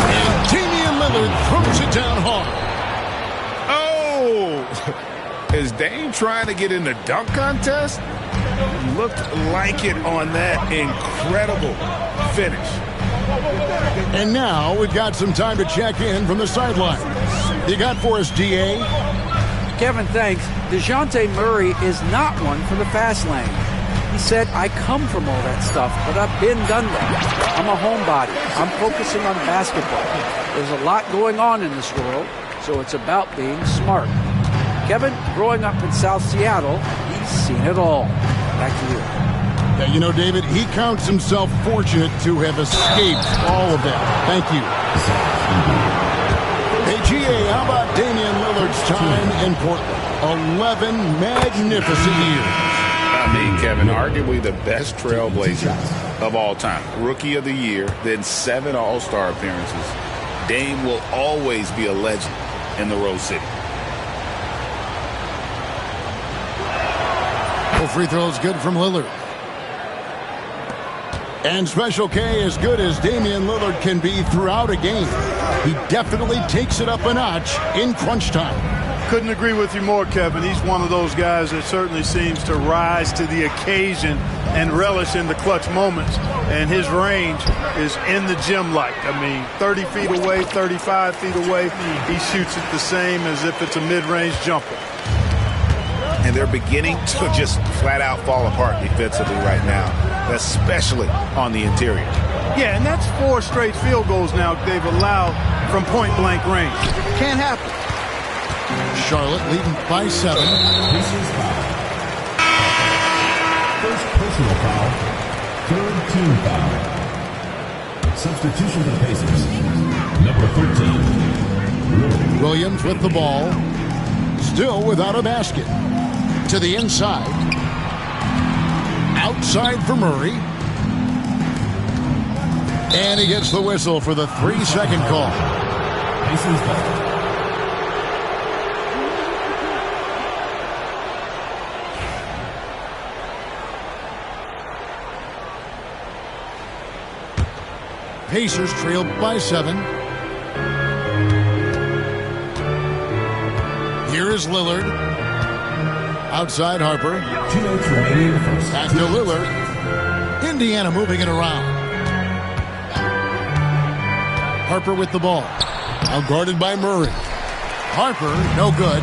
And Damian Lillard throws it down hard. Is Dame trying to get in the dunk contest? Looked like it on that incredible finish. And now we've got some time to check in from the sidelines. You got for us, D.A.? Kevin, thanks. DeJounte Murray is not one for the fast lane. He said, I come from all that stuff, but I've been done that. I'm a homebody. I'm focusing on basketball. There's a lot going on in this world, so it's about being smart. Kevin, growing up in South Seattle, he's seen it all. Back to you. Yeah, you know, David, he counts himself fortunate to have escaped all of that. Thank you. Hey, GA, how about Damian Lillard's time in Portland? 11 magnificent years. I mean, Kevin, arguably the best trailblazer of all time. Rookie of the year, then 7 All-Star appearances. Dame will always be a legend in the Rose City. Free throw is good from Lillard. And Special K, as good as Damian Lillard can be throughout a game, he definitely takes it up a notch in crunch time. Couldn't agree with you more, Kevin. He's one of those guys that certainly seems to rise to the occasion and relish in the clutch moments. And his range is in the gym like. I mean, 30 feet away, 35 feet away, he shoots it the same as if it's a mid-range jumper. And they're beginning to just flat out fall apart defensively right now, especially on the interior. Yeah, and that's 4 straight field goals now they've allowed from point-blank range. Can't happen. Charlotte leading by 7. First personal foul, 3rd team foul. Substitution for the Pacers. Number 13. Williams with the ball. Still without a basket. To the inside. Outside for Murray. And he gets the whistle for the 3-second call. Pacers trailed by 7. Here is Lillard. Outside Harper. Back to Lillard. Indiana moving it around. Harper with the ball. Now guarded by Murray. Harper, no good.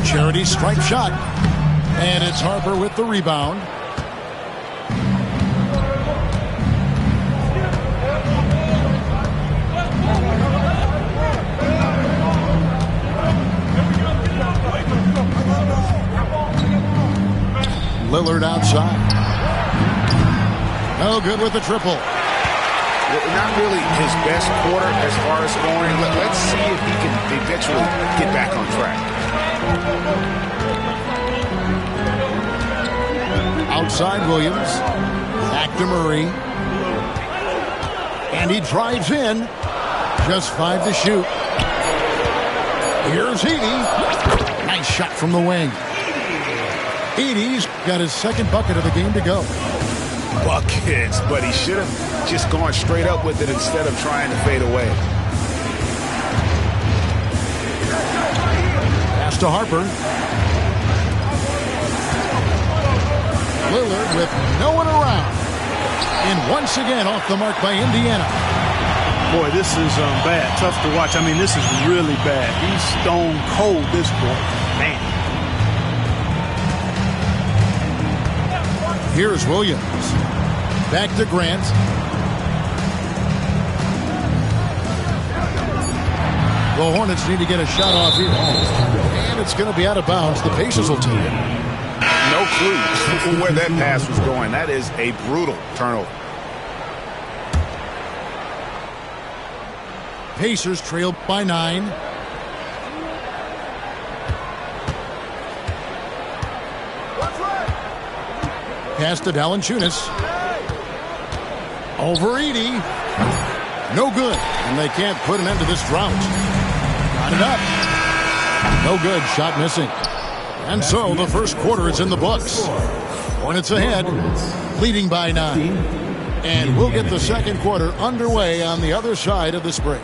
Charity stripe shot. And it's Harper with the rebound. Lillard outside. No good with the triple. Not really his best quarter as far as scoring. Let's see if he can eventually get back on track. Outside Williams. Back to Murray. And he drives in. Just 5 to shoot. Here's Edey. Nice shot from the wing. Edey's got his second bucket of the game to go. Buckets, but he should have just gone straight up with it instead of trying to fade away. Pass to Harper. Lillard with no one around. And once again off the mark by Indiana. Boy, this is bad. Tough to watch. I mean, this is really bad. He's stone cold, this boy. Man. Here's Williams. Back to Grant. The Hornets need to get a shot off here. And it's going to be out of bounds. The Pacers will take it. No clue where that pass was going. That is a brutal turnover. Pacers trail by 9. Pass to Valanciunas. Over Edey. No good. And they can't put an end to this drought. Got it up. No good. Shot missing. And so the first quarter is in the books. Hornets ahead, leading by 9. And we'll get the second quarter underway on the other side of this break.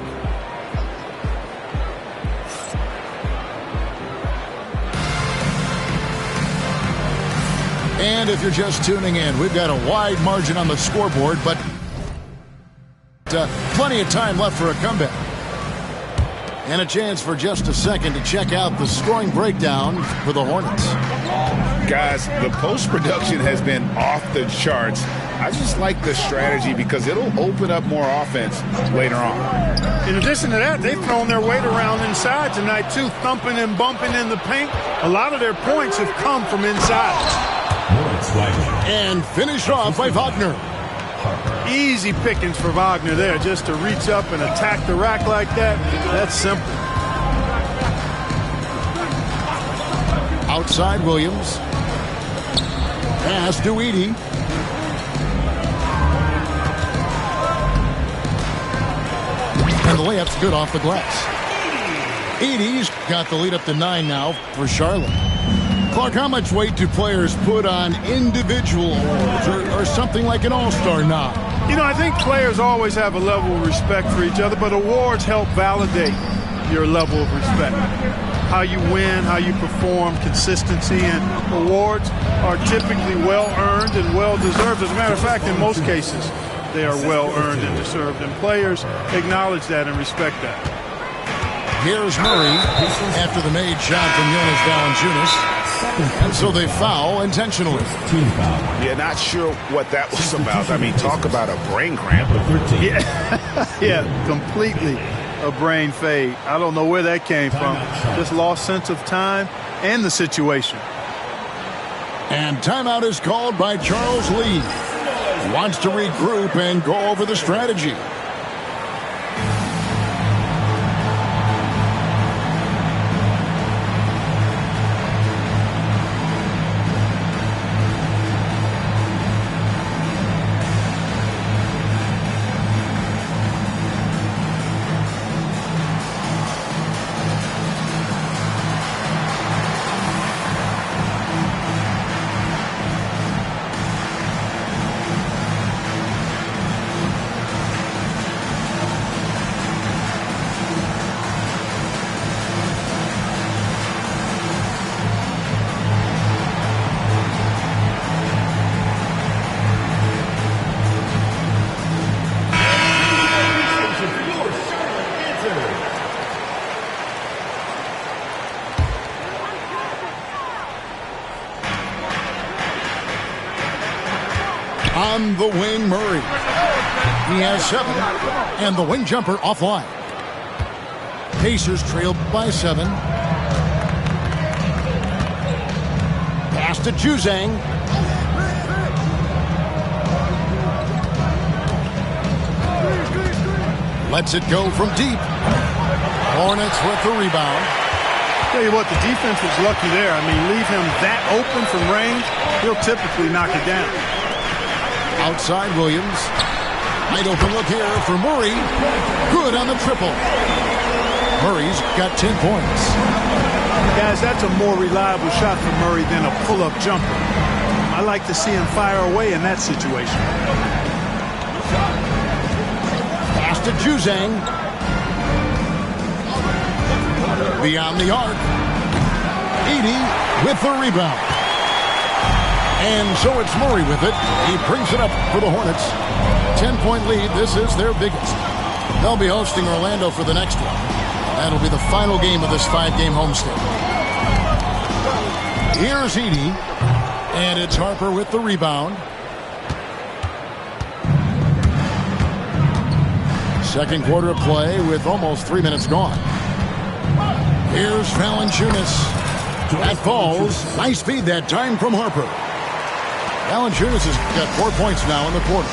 And if you're just tuning in, we've got a wide margin on the scoreboard, but plenty of time left for a comeback. And a chance for just a second to check out the scoring breakdown for the Hornets. Guys, the post-production has been off the charts. I just like the strategy because it'll open up more offense later on. In addition to that, they've thrown their weight around inside tonight, too, thumping and bumping in the paint. A lot of their points have come from inside. And finished off by Wagner. Easy pickings for Wagner there, just to reach up and attack the rack like that. That's simple. Outside Williams. Pass to Edey. And the layup's good off the glass. Edey's got the lead up to 9 now for Charlotte. Clark, how much weight do players put on individual awards or something like an all-star nod? You know, I think players always have a level of respect for each other, but awards help validate your level of respect. How you win, how you perform, consistency, and awards are typically well-earned and well-deserved. As a matter of fact, in most cases, they are well-earned and deserved, and players acknowledge that and respect that. Here's Murray after the made shot from Jonas Valanciunas. And so they foul intentionally. Yeah, not sure what that was about. I mean, talk about a brain cramp. Yeah, completely a brain fade. I don't know where that came from. Just lost sense of time and the situation. And timeout is called by Charles Lee. Wants to regroup and go over the strategy. On the wing, Murray. He has 7. And the wing jumper offline. Pacers trail by 7. Pass to Juzang. Lets it go from deep. Hornets with the rebound. Tell you what, the defense was lucky there. I mean, leave him that open from range, he'll typically knock it down. Outside Williams. Wide open look here for Murray. Good on the triple. Murray's got 10 points. Guys, that's a more reliable shot for Murray than a pull-up jumper. I like to see him fire away in that situation. Pass to Juzang. Beyond the arc. Edey with the rebound. And so it's Murray with it. He brings it up for the Hornets. 10-point lead. This is their biggest. They'll be hosting Orlando for the next one. That'll be the final game of this 5-game homestand. Here's Edey. And it's Harper with the rebound. Second quarter of play with almost 3 minutes gone. Here's Valanciunas. That falls. Nice speed that time from Harper. Valanciunas has got 4 points now in the quarter.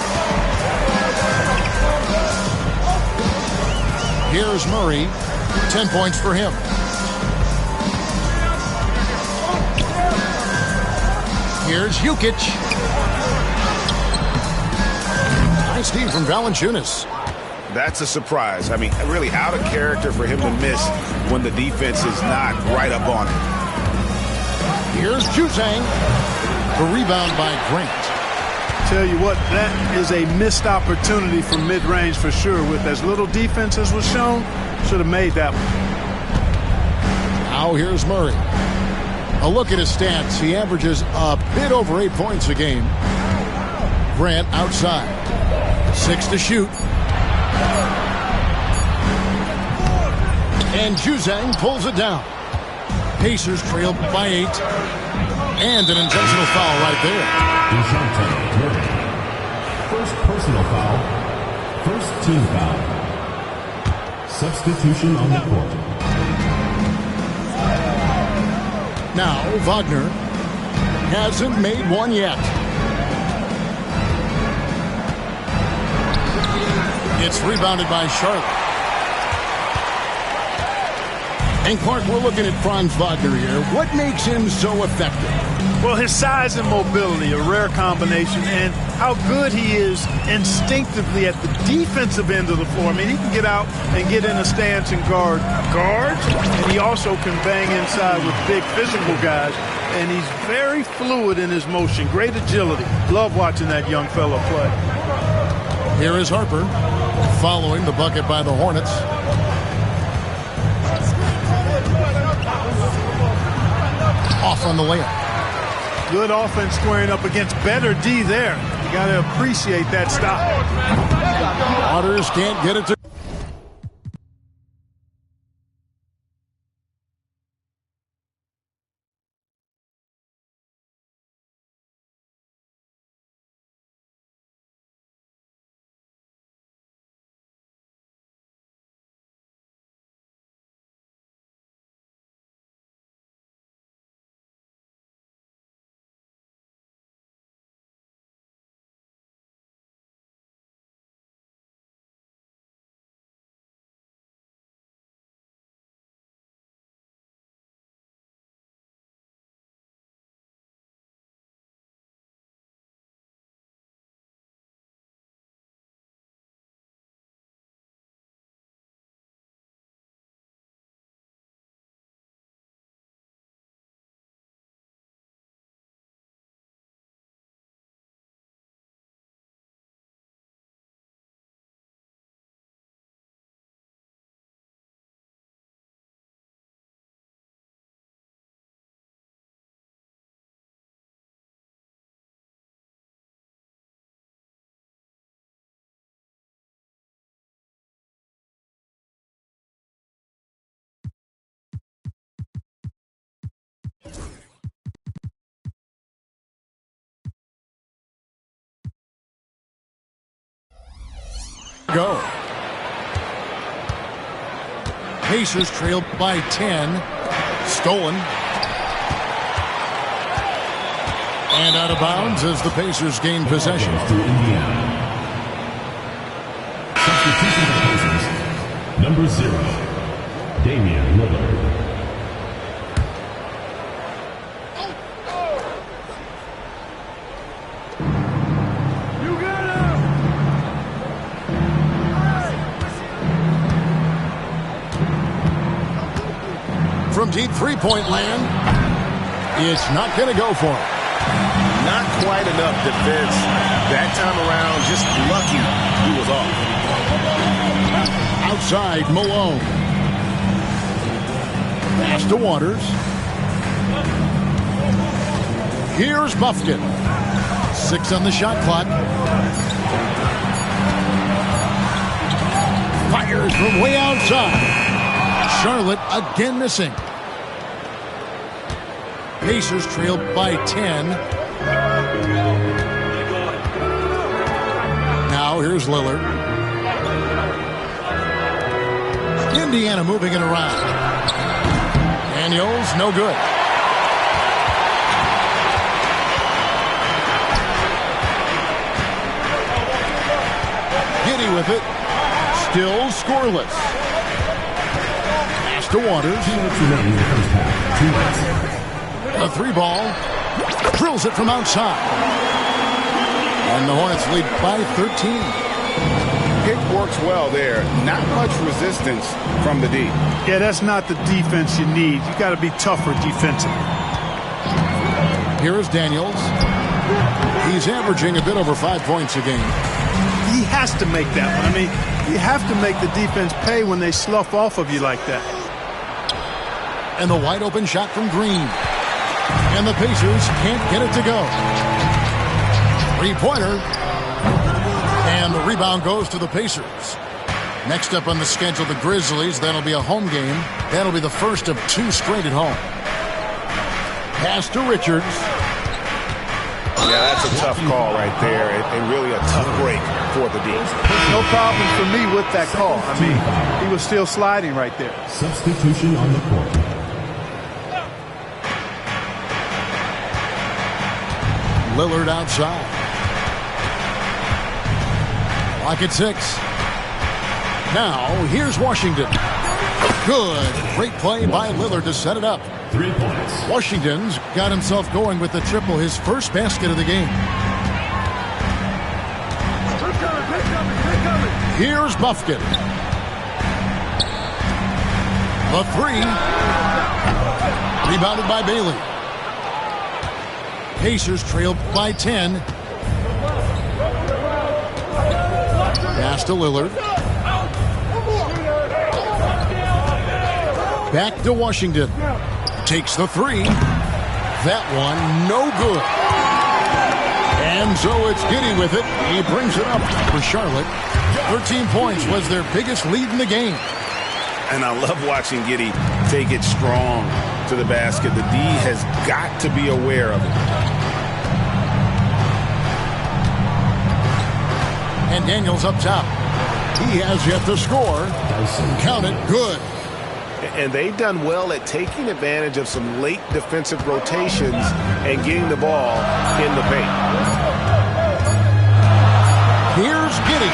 Here's Murray. 10 points for him. Here's Jokic. Nice steal from Valanciunas. That's a surprise. I mean, really out of character for him to miss when the defense is not right up on him. Here's Juzang. The rebound by Grant. Tell you what, that is a missed opportunity from mid-range for sure. With as little defense as was shown, should have made that one. Now here's Murray. A look at his stats. He averages a bit over 8 points a game. Grant outside. 6 to shoot. And Juzang pulls it down. Pacers trail by 8. And an intentional foul right there. First personal foul. First team foul. Substitution on the court. Now Wagner hasn't made one yet. It's rebounded by Charlotte. And Clark, we're looking at Franz Wagner here. What makes him so effective? Well, his size and mobility, a rare combination, and how good he is instinctively at the defensive end of the floor. I mean, he can get out and get in a stance and guard guards, and he also can bang inside with big physical guys, and he's very fluid in his motion. Great agility. Love watching that young fella play. Here is Harper following the bucket by the Hornets. Off on the layup. Good offense squaring up against better D there. You got to appreciate that stop. Waters can't get it to. Go. Pacers trail by 10. Stolen. And out of bounds as the Pacers gain possession. Substitution for the Pacers. Number 0, Damian Lillard. From deep three-point land, it's not going to go for him. Not quite enough defense that time around. Just lucky he was off. Outside, Malone. Pass to Waters. Here's Buffkin. 6 on the shot clock. Fires from way outside. Charlotte again missing. Pacers trail by 10. Now here's Lillard. Indiana moving it around. Daniels, no good. Giddey with it. Still scoreless. Pass to Waters. A 3-ball. Drills it from outside. And the Hornets lead by 13. Pick works well there. Not much resistance from the D. Yeah, that's not the defense you need. You got to be tougher defensively. Here is Daniels. He's averaging a bit over 5 points a game. He has to make that one. I mean, you have to make the defense pay when they slough off of you like that. And the wide open shot from Green. And the Pacers can't get it to go. 3-pointer. And the rebound goes to the Pacers. Next up on the schedule, the Grizzlies. That'll be a home game. That'll be the first of 2 straight at home. Pass to Richards. Yeah, that's a tough call right there. And really a tough break for the D. No problem for me with that call. I mean, he was still sliding right there. Substitution on the court. Lillard outside. Clock at 6. Now, here's Washington. Good. Great play by Lillard to set it up. 3 points. Washington's got himself going with the triple, his first basket of the game. Here's Buffkin. The 3. Rebounded by Bailey. Pacers trail by 10. Pass to Lillard. Back to Washington. Takes the 3. That one, no good. And so it's Giddey with it. He brings it up for Charlotte. 13 points was their biggest lead in the game. And I love watching Giddey take it strong to the basket. The D has got to be aware of it. And Daniels up top. He has yet to score. Count it, good. And they've done well at taking advantage of some late defensive rotations and getting the ball in the paint. Here's Giddey.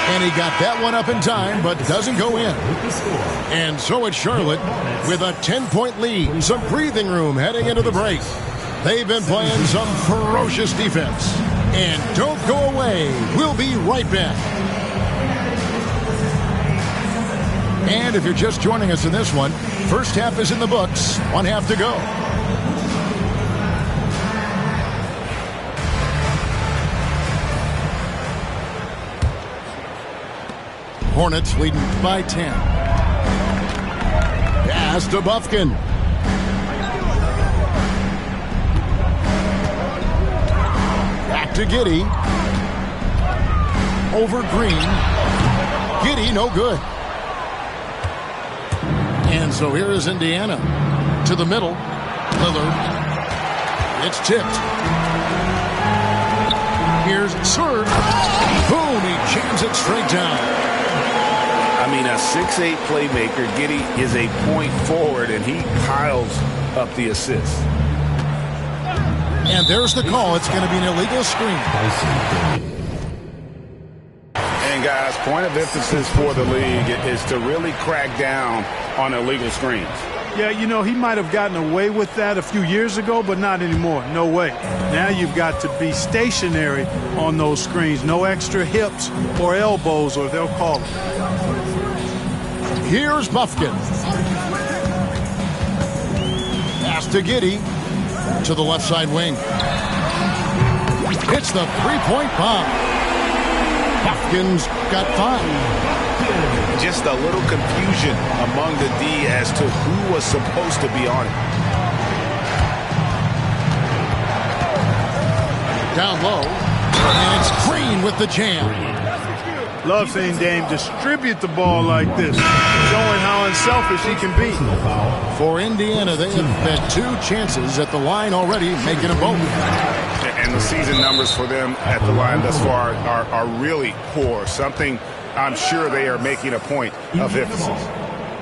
And he got that one up in time, but doesn't go in. And so it's Charlotte with a 10-point lead. Some breathing room heading into the break. They've been playing some ferocious defense. And don't go away. We'll be right back. And if you're just joining us in this one, first half is in the books. 1 half to go. Hornets leading by 10. Pass to Buffkin. Back to Giddey. Over Green. Giddey, no good. And so here is Indiana. To the middle. Lillard. It's tipped. Here's serve. Boom, he jams it straight down. I mean, a 6'8 playmaker. Giddey is a point forward, and he piles up the assists. And there's the call. It's going to be an illegal screen. And, guys, point of emphasis for the league is to really crack down on illegal screens. Yeah, you know, he might have gotten away with that a few years ago, but not anymore. No way. Now you've got to be stationary on those screens. No extra hips or elbows, or they'll call it. Here's Buffkin. Pass to Giddey. To the left side wing. Hits the three-point bomb. Buffkin's got 5. Just a little confusion among the D as to who was supposed to be on it. Down low. And it's Green with the jam. Love seeing Dame distribute the ball like this, showing how unselfish he can be. For Indiana, they have had 2 chances at the line already, making them both. And the season numbers for them at the line thus far are really poor. Something I'm sure they are making a point of emphasis.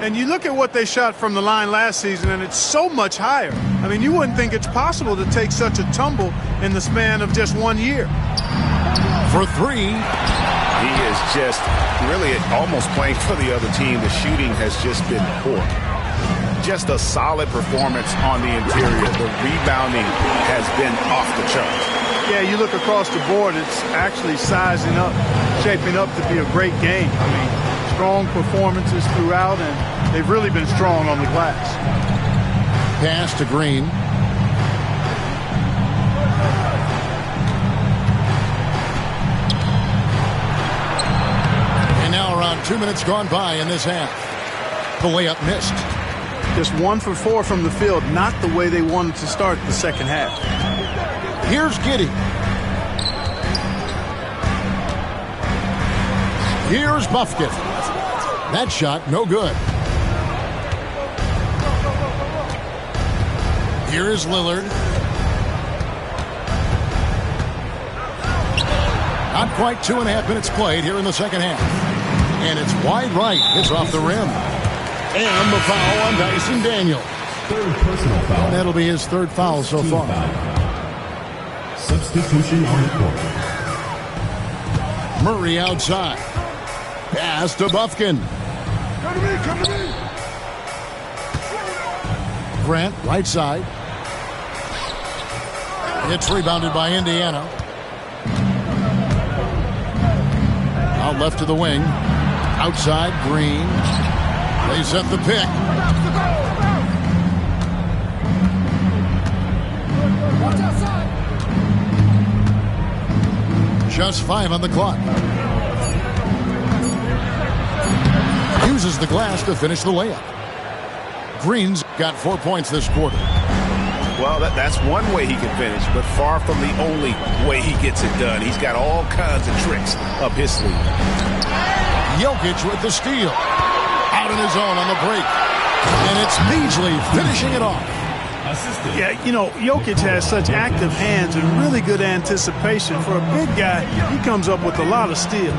And you look at what they shot from the line last season, and it's so much higher. I mean, you wouldn't think it's possible to take such a tumble in the span of just 1 year. For 3, He is just really almost playing for the other team. The shooting has just been poor. Just a solid performance on the interior. The rebounding has been off the charts. Yeah, you look across the board, it's actually sizing up, shaping up to be a great game. I mean, strong performances throughout, and they've really been strong on the glass. Pass to Green. And now around 2 minutes gone by in this half. The layup missed. Just 1 for 4 from the field, not the way they wanted to start the second half. Here's Giddey. Here's Buffkin. That shot, no good. Here is Lillard. Not quite 2.5 minutes played here in the second half. And it's wide right. It's off the rim. And the foul on Dyson Daniels. Third personal foul. That'll be his third foul so far. Substitution on the court. Murray outside. Pass to Buffkin. Come to me, come to me. Grant, right side. It's rebounded by Indiana. Out left to the wing. Outside, Green. They set the pick. Watch outside. Just 5 on the clock. Uses the glass to finish the layup. Green's got 4 points this quarter. Well, that's one way he can finish, but far from the only way he gets it done. He's got all kinds of tricks up his sleeve. Jokic with the steal. Out in his own on the break. And it's Beasley finishing it off. Yeah, you know, Jokic has such active hands and really good anticipation. For a big guy, he comes up with a lot of steals.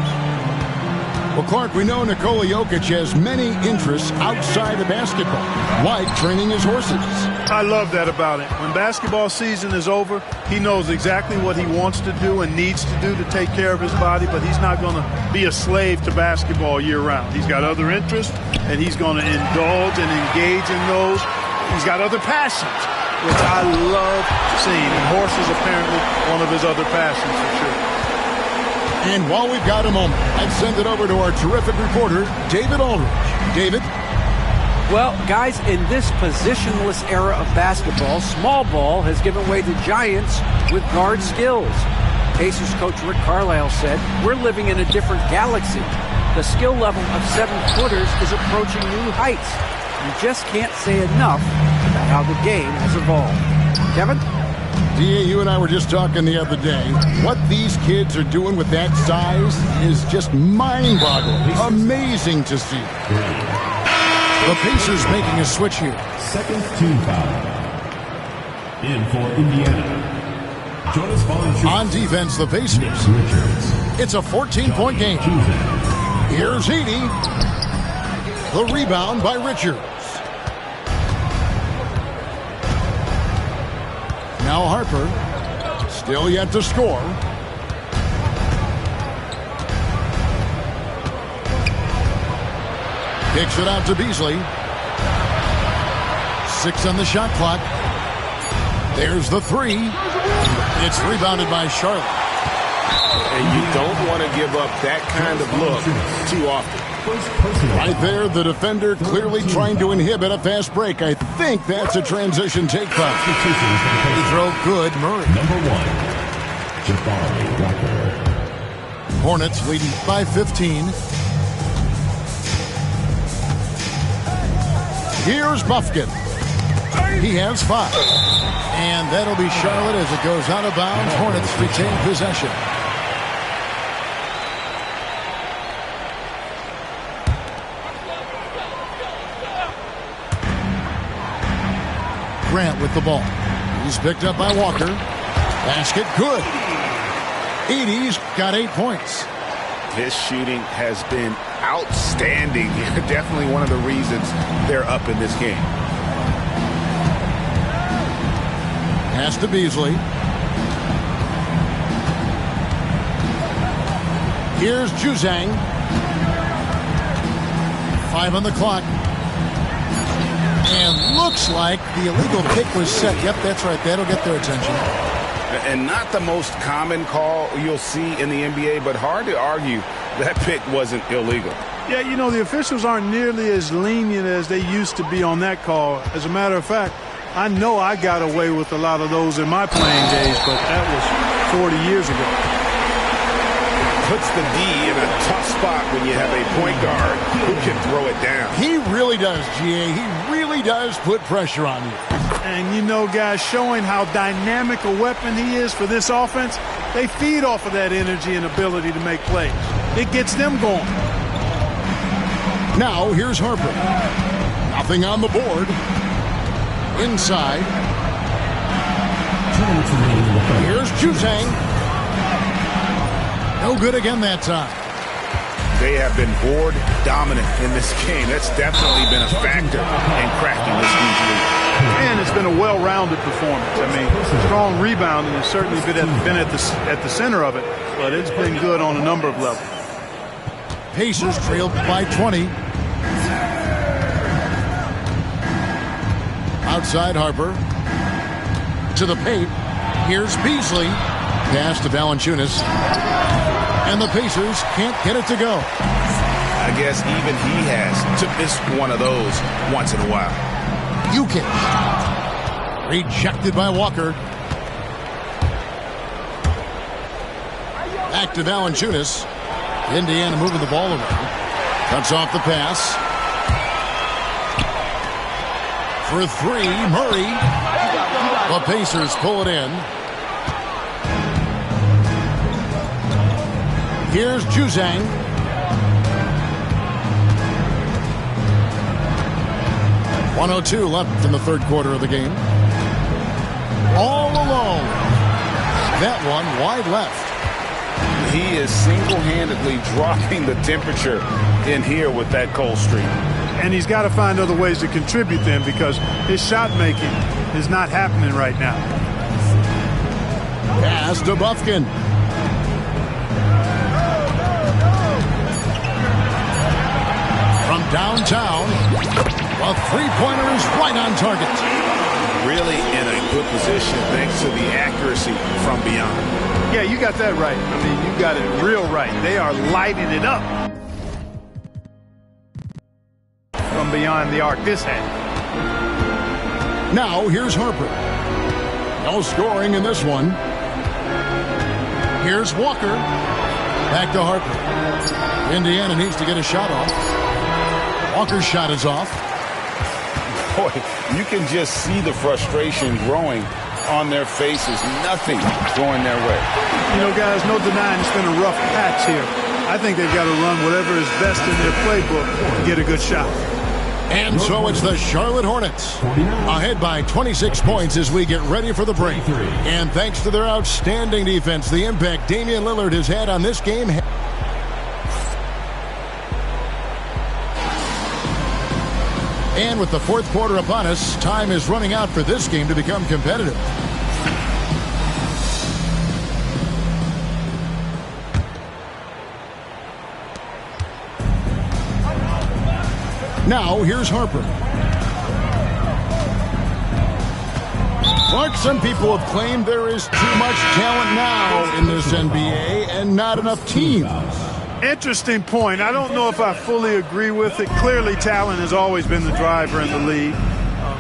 Well, Clark, we know Nikola Jokic has many interests outside of basketball, like training his horses. I love that about him. When basketball season is over, he knows exactly what he wants to do and needs to do to take care of his body, but he's not going to be a slave to basketball year-round. He's got other interests, and he's going to indulge and engage in those. He's got other passions, which I love seeing, and horses apparently one of his other passions for sure. And while we've got a moment, let's send it over to our terrific reporter, David Aldridge. David? Well, guys, in this positionless era of basketball, small ball has given way to giants with guard skills. Pacers coach Rick Carlisle said, "We're living in a different galaxy. The skill level of 7-footers is approaching new heights. You just can't say enough about how the game has evolved." Kevin? D.A., you and I were just talking the other day. What these kids are doing with that size is just mind-boggling. Amazing to see. The Pacers making a switch here. Second team foul. In for Indiana. Jonas Valanciunas. On defense, the Pacers. It's a 14-point game. Here's Edey. The rebound by Richards. Now Harper, still yet to score. Kicks it out to Beasley. 6 on the shot clock. There's the 3. It's rebounded by Charlotte. And you don't want to give up that kind of look too often. Right there, the defender clearly trying to inhibit a fast break. I think that's a transition take foul. He throw good, Murray. Number 1, Jabari Walker. Hornets leading by 15. Here's Buffkin. He has 5. And that'll be Charlotte as it goes out of bounds. Hornets retain possession. Grant with the ball. He's picked up by Walker. Basket good. Edey's got 8 points. His shooting has been outstanding. Definitely one of the reasons they're up in this game. Pass to Beasley. Here's Juzang. 5 on the clock. And looks like the illegal kick was set. Yep, that's right. That'll get their attention. And not the most common call you'll see in the NBA, but hard to argue that pick wasn't illegal. Yeah, you know, the officials aren't nearly as lenient as they used to be on that call. As a matter of fact, I know I got away with a lot of those in my playing days, but that was 40 years ago. Puts the D in a tough spot when you have a point guard who can throw it down. He really does, GA. He really does put pressure on you. And, you know, guys, showing how dynamic a weapon he is for this offense, they feed off of that energy and ability to make plays. It gets them going. Now, here's Harper. Nothing on the board. Inside. Here's Juzang. No good again that time. They have been board dominant in this game. That's definitely been a factor in cracking this huge lead. And it's been a well-rounded performance. I mean, strong rebounding has certainly been at the center of it, but it's been good on a number of levels. Pacers trailed by 20. Outside Harper. To the paint. Here's Beasley. Pass to Valanciunas. And the Pacers can't get it to go. I guess even he has to miss one of those once in a while. Jokic. Rejected by Walker. Back to Valanciunas. Indiana moving the ball around. Cuts off the pass. For 3, Murray. The Pacers pull it in. Here's Juzang. .102 left in the third quarter of the game. All alone. That one wide left. He is single-handedly dropping the temperature in here with that cold streak. And he's got to find other ways to contribute them because his shot making is not happening right now. Pass to Bufkin. From downtown, a three-pointer is right on target. Really in a good position thanks to the accuracy from beyond. Yeah, you got that right. I mean, you got it real right. They are lighting it up from beyond the arc this hand. Now, here's Harper. No scoring in this one. Here's Walker. Back to Harper. Indiana needs to get a shot off. Walker's shot is off. Boy, you can just see the frustration growing on their faces. Nothing going their way. You know, guys, no denying it's been a rough patch here. I think they've got to run whatever is best in their playbook to get a good shot. And so it's the Charlotte Hornets ahead by 26 points as we get ready for the break. And thanks to their outstanding defense, the impact Damian Lillard has had on this game. And with the fourth quarter upon us, time is running out for this game to become competitive. Now, here's Harper. Mark, some people have claimed there is too much talent now in this NBA and not enough teams. Interesting point. I don't know if I fully agree with it. Clearly, talent has always been the driver in the league.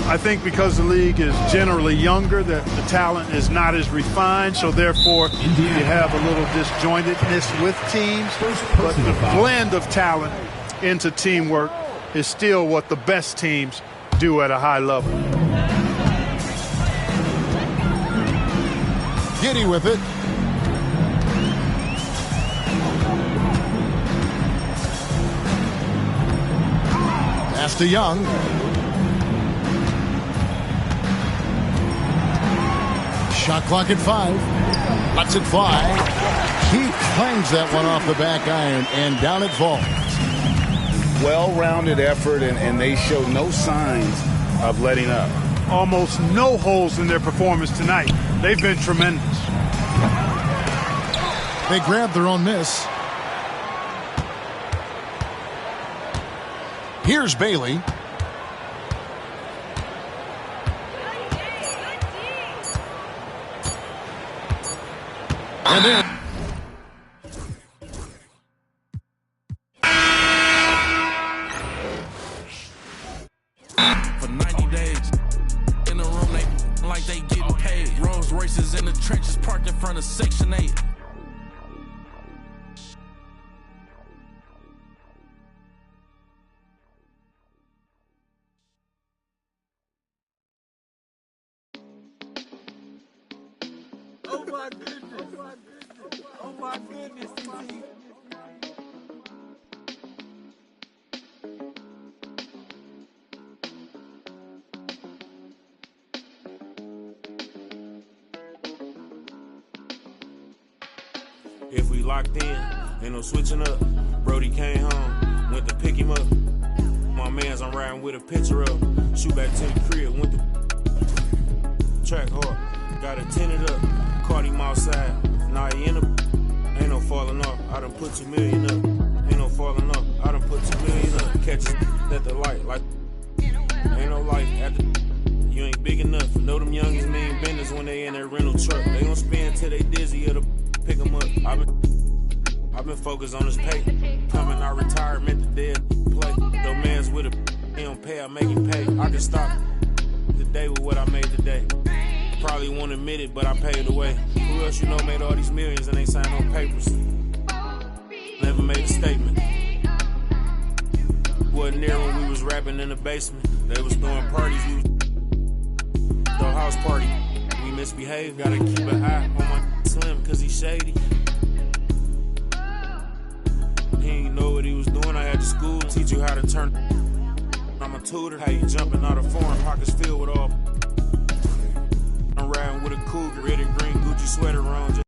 I think because the league is generally younger, that the talent is not as refined, so therefore you have a little disjointedness with teams. But the blend of talent into teamwork is still what the best teams do at a high level. Giddy with it. Pass to Young. Shot clock at 5. Lets it fly. He clangs that one off the back iron, and down it falls. Well-rounded effort, and they show no signs of letting up. Almost no holes in their performance tonight. They've been tremendous. They grabbed their own miss. Here's Bailey. And then for 90 days in the room, they like they getting paid. Rolls Royces in the trenches parked in front of Section 8. Oh my goodness. Oh my goodness. If we locked in, ain't no switching up. Brody came home, went to pick him up. My mans, I'm riding with a picture of. Shoot back to the crib, went to track hard. Got it tinted up, caught him outside. Now he in the ain't no falling off. I done put 2 million up. Ain't no falling off. I done put 2 million up. Catch it at the light, like ain't no light at the. You ain't big enough. Know them youngins mean business when they in their rental truck. They gon' spin till they dizzy or the pick them up. I've been focused on this pay. Coming out retirement, the dead play. No man's with a he don't pay, I make him pay. I can stop the day with what I made today. Probably won't admit it, but I paid the way. Who else you know made all these millions and ain't signed no papers? Never made a statement. Wasn't there when we was rapping in the basement. They was throwing parties, we was throw house party. We misbehave, gotta keep an eye on my slim cause he shady. He ain't know what he was doing, I had to school, teach you how to turn. I'm a tutor, how you jumping out of foreign pockets filled with all. I'm riding with a cougar, red and green Gucci sweater on.